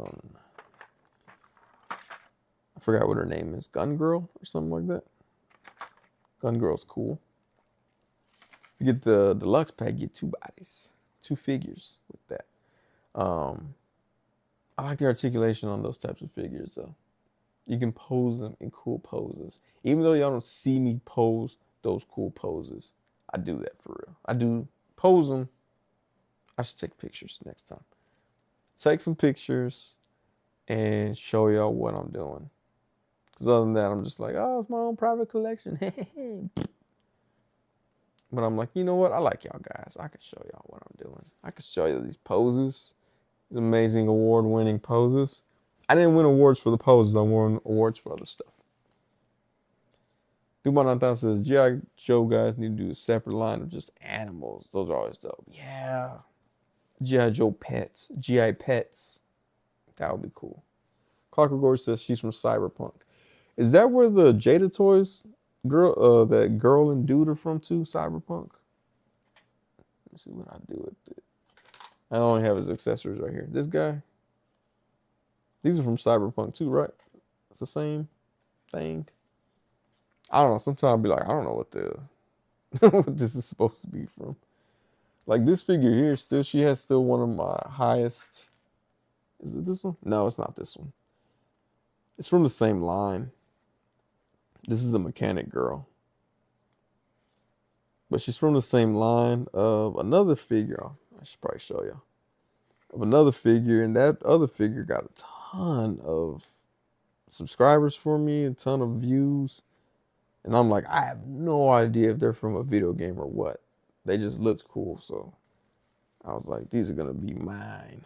A: I forgot what her name is, Gun Girl or something like that. Gun Girl's cool. You get the deluxe pack, you get two bodies, two figures with that. I like the articulation on those types of figures though. You can pose them in cool poses. Even though y'all don't see me pose those cool poses, I do that for real. I do pose them. I should take pictures next time. Take some pictures and show y'all what I'm doing. Because other than that, I'm just like, oh, it's my own private collection. But I'm like, you know what? I like y'all guys. I can show y'all what I'm doing. I can show you these poses. These amazing award-winning poses. I didn't win awards for the poses. I won awards for other stuff. Dubai 9000 says, G.I. Joe guys need to do a separate line of just animals. Those are always dope. Yeah. G.I. Joe pets. G.I. pets. That would be cool. Clockwork Gorge says she's from Cyberpunk. Is that where the Jada Toys girl, that girl and dude are from too? Cyberpunk? Let me see what I do with it. I only have his accessories right here. This guy. These are from Cyberpunk too, right? It's the same thing. I don't know. Sometimes I'll be like, I don't know what the what this is supposed to be from. Like this figure here, she has still one of my highest. Is it this one? No, it's not this one. It's from the same line. This is the mechanic girl. But she's from the same line of another figure. I should probably show you. Of another figure, and that other figure got a ton of subscribers for me, a ton of views. And I'm like, I have no idea if they're from a video game or what. They just looked cool, so I was like, these are gonna be mine.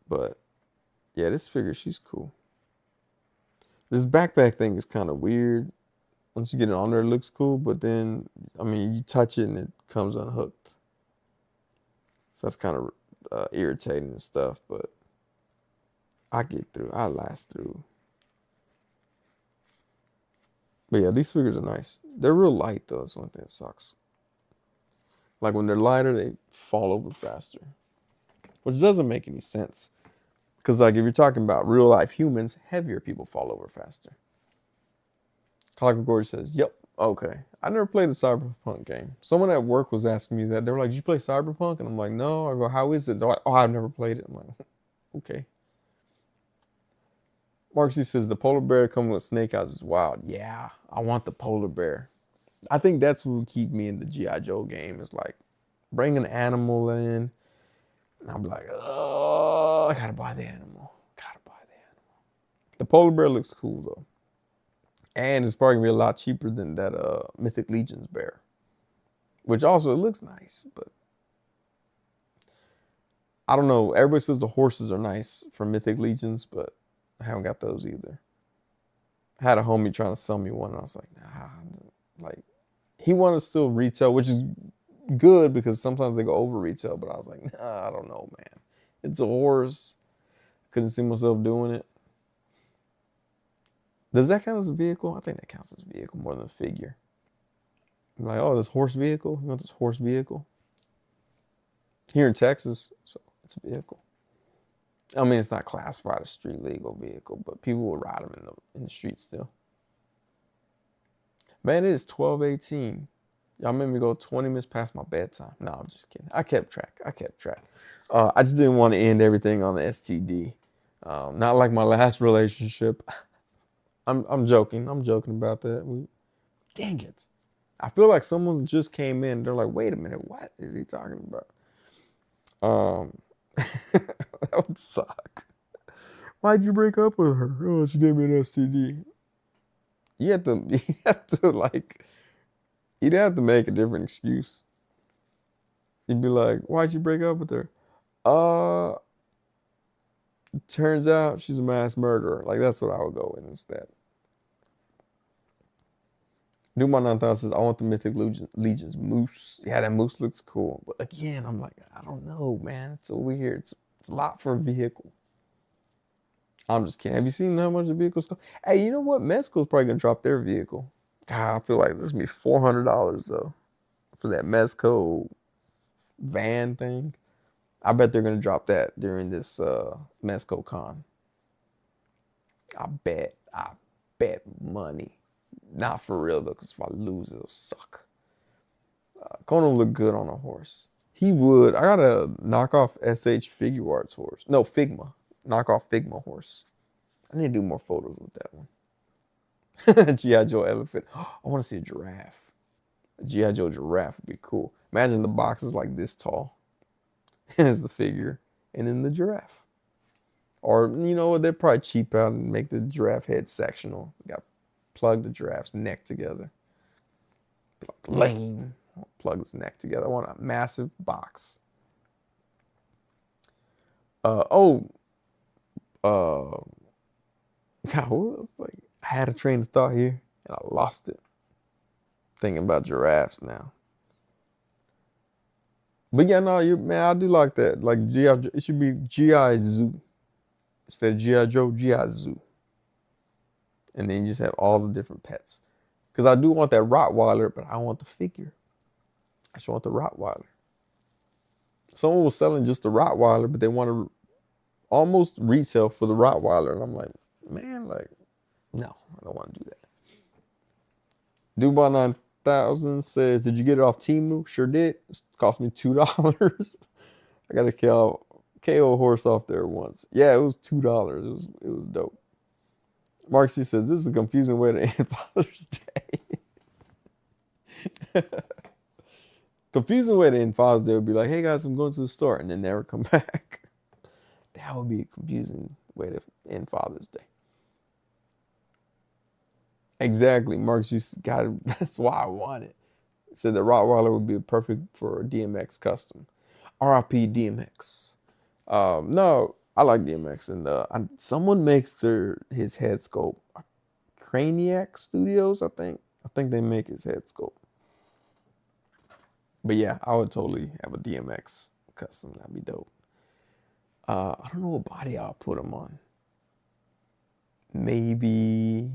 A: But yeah, this figure, she's cool. This backpack thing is kind of weird. Once you get it on there, it looks cool, but then, I mean, you touch it and it comes unhooked. So that's kind of irritating and stuff, but I get through. I last through. But yeah, these figures are nice. They're real light, though. That's one thing that sucks. Like, when they're lighter, they fall over faster. Which doesn't make any sense. Because, like, if you're talking about real-life humans, heavier people fall over faster. Clockwork Gorge says, yep, okay. I never played the Cyberpunk game. Someone at work was asking me that. They were like, did you play Cyberpunk? And I'm like, no. I go, how is it? They're like, oh, I've never played it. I'm like, okay. Marksy says, the polar bear coming with snake eyes is wild. Yeah, I want the polar bear. I think that's what will keep me in the G.I. Joe game. Is like, bring an animal in. And I'll be like, oh, I gotta buy the animal. The polar bear looks cool, though. And it's probably gonna be a lot cheaper than that Mythic Legions bear. Which also looks nice, but I don't know. Everybody says the horses are nice from Mythic Legions, but I haven't got those either. I had a homie trying to sell me one, and I was like, nah. Like, he wanted to still retail, which is good because sometimes they go over retail, but I was like, nah, I don't know, man. It's a horse. Couldn't see myself doing it. Does that count as a vehicle? I think that counts as a vehicle more than a figure. I'm like, oh, this horse vehicle? You want this horse vehicle? Here in Texas, so it's a vehicle. I mean, it's not classified as street legal vehicle, but people will ride them in the street still. Man, it is 12:18. Y'all made me go 20 minutes past my bedtime. No, I'm just kidding. I kept track. I just didn't want to end everything on the STD. Not like my last relationship. I'm joking. I'm joking about that. Dang it. I feel like someone just came in. They're like, wait a minute. What is he talking about? That would suck. Why'd you break up with her? Oh, she gave me an STD. You have to like, you'd have to make a different excuse. You'd be like, why'd you break up with her? Turns out she's a mass murderer. Like, that's what I would go with instead. Newmont 9000 says, I want the Mythic Legions moose. Yeah, that moose looks cool. But again, I'm like, I don't know, man. It's so weird. It's a lot for a vehicle. I'm just kidding. Have you seen how much the vehicles cost? Hey, you know what? Mezco's probably going to drop their vehicle. God, I feel like this is going to be $400, though, for that Mezco van thing. I bet they're going to drop that during this Mezco con. I bet money. Not for real, though, because if I lose, it'll suck. Conan would look good on a horse. He would. I got a knockoff SH Figure Arts horse. No, Figma. Knockoff Figma horse. I need to do more photos with that one. G.I. Joe elephant. I want to see a giraffe. A G.I. Joe giraffe would be cool. Imagine the box is like this tall. As the figure. And then the giraffe. Or, you know what? They'd probably cheap out and make the giraffe head sectional. You got plug the giraffe's neck together. Like lame. Plug this neck together. I want a massive box. God, what was like? I had a train of thought here and I lost it. Thinking about giraffes now. But yeah, no, man, I do like that. Like G.I. It should be G.I. Zoo instead of G.I. Joe. G.I. Zoo. And then you just have all the different pets. Because I do want that Rottweiler, but I want the figure. I just want the Rottweiler. Someone was selling just the Rottweiler, but they want to almost retail for the Rottweiler. And I'm like, man, like, no, I don't want to do that. Dubai 9000 says, did you get it off Temu? Sure did. It cost me $2. I got a KO horse off there once. Yeah, it was $2. It was dope. Mark C says, this is a confusing way to end Father's Day. Confusing way to end Father's Day would be like, hey guys, I'm going to the store, and then never come back. That would be a confusing way to end Father's Day. Exactly. Mark's just got it. That's why I want it. Said the Rottweiler would be perfect for DMX custom. RIP DMX. No, I like DMX, and someone makes his head sculpt. Craniac Studios, I think. I think they make his head sculpt. But yeah, I would totally have a DMX custom. That'd be dope. I don't know what body I'll put him on. Maybe.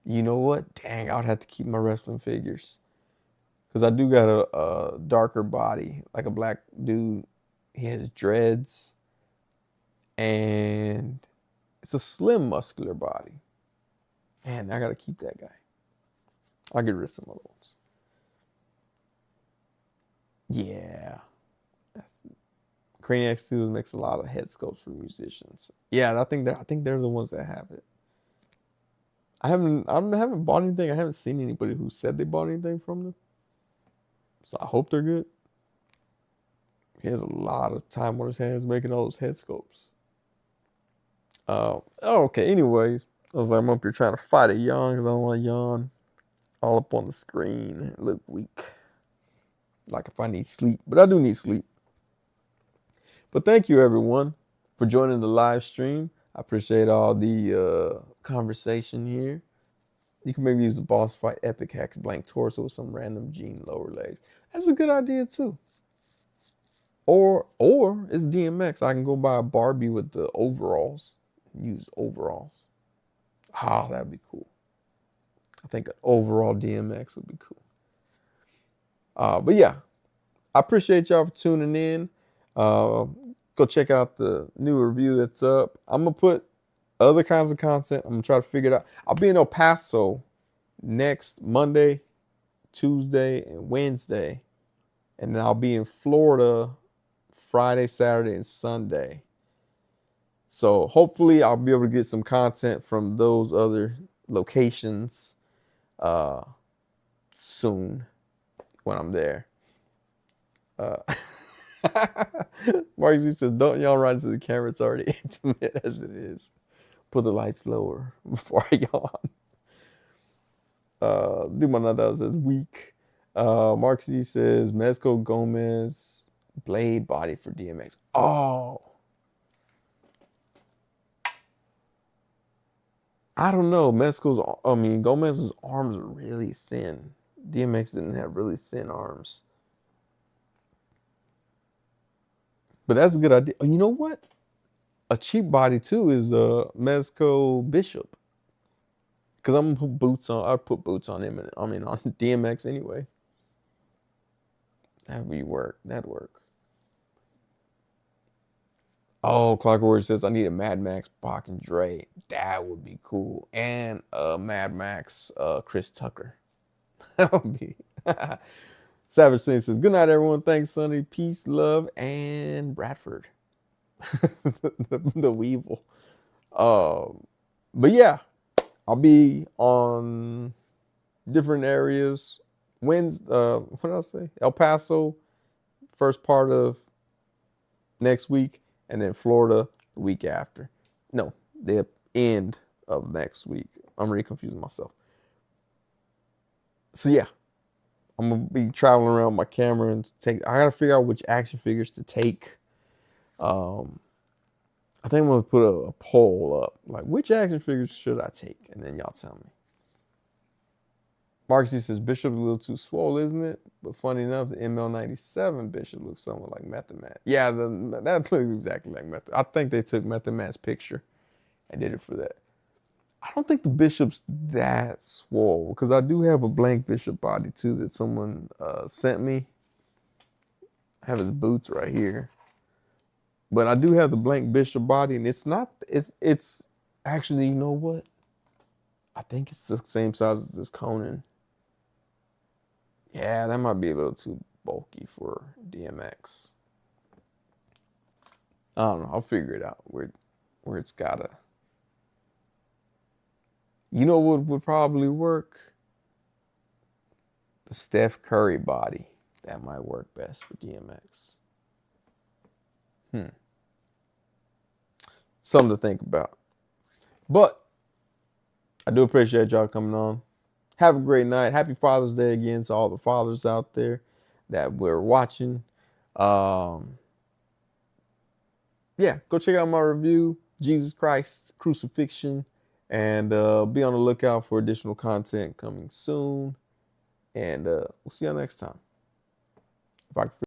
A: You know what? Dang, I would have to keep my wrestling figures. Because I do got a darker body, like a black dude. He has dreads. And it's a slim, muscular body. Man, I got to keep that guy. I'll get rid of some other ones. Yeah. Craniac Studios makes a lot of head sculpts for musicians. Yeah, I think they're the ones that have it. I haven't bought anything. I haven't seen anybody who said they bought anything from them. So I hope they're good. He has a lot of time on his hands making all those head sculpts. Okay. Anyways, I was like, I'm up here trying to fight a yawn because I don't want to yawn all up on the screen and look weak. Like if I need sleep, but I do need sleep. But thank you everyone for joining the live stream. I appreciate all the conversation here. You can maybe use the boss fight epic hacks blank torso with some random gene lower legs. That's a good idea too. Or it's DMX. I can go buy a Barbie with the overalls. Use overalls. Ah, that'd be cool. I think an overall DMX would be cool. But yeah, I appreciate y'all for tuning in. Go check out the new review that's up. I'm gonna put other kinds of content. I'm gonna try to figure it out. I'll be in El Paso next Monday, Tuesday, and Wednesday. And then I'll be in Florida Friday, Saturday, and Sunday. So hopefully I'll be able to get some content from those other locations soon when I'm there. Mark Z says, don't y'all run into the camera. It's already intimate as it is. Put the lights lower before I yawn. Duma 9000 says, weak. Mark Z says, Mezco Gomez, blade body for DMX. Oh. I don't know. Gomez's arms are really thin. DMX didn't have really thin arms. But that's a good idea. Oh, you know what? A cheap body too is Mezco Bishop. Because I'm gonna put boots on. I'll put boots on him. On DMX anyway. That'd work. Oh, Clockwork says I need a Mad Max Pac and Dre. That would be cool. And Mad Max Chris Tucker. That would be. Savage Saint says, good night, everyone. Thanks, Sonny. Peace, love, and Bradford. the Weevil. But yeah, I'll be on different areas. What did I say? El Paso, first part of next week, and then Florida the week after. No, the end of next week. I'm really confusing myself. So yeah, I'm gonna be traveling around with my camera and I gotta figure out which action figures to take. I think I'm gonna put a poll up, like which action figures should I take, and then y'all tell me. Mark C says Bishop's a little too swole, isn't it? But funny enough, the ML97 Bishop looks somewhat like Method Man. Yeah, that looks exactly like Method. I think they took Method Man's picture and did it for that. I don't think the bishop's that swole because I do have a blank bishop body too that someone sent me. I have his boots right here, but I do have the blank bishop body, and it's not. It's actually, you know what? I think it's the same size as this Conan. Yeah, that might be a little too bulky for DMX. I don't know. I'll figure it out where it's gotta. You know what would probably work? The Steph Curry body. That might work best for DMX. Something to think about. But I do appreciate y'all coming on. Have a great night. Happy Father's Day again to all the fathers out there that we're watching. Yeah, go check out my review, Jesus Christ Crucifixion, and be on the lookout for additional content coming soon. And we'll see y'all next time. If I can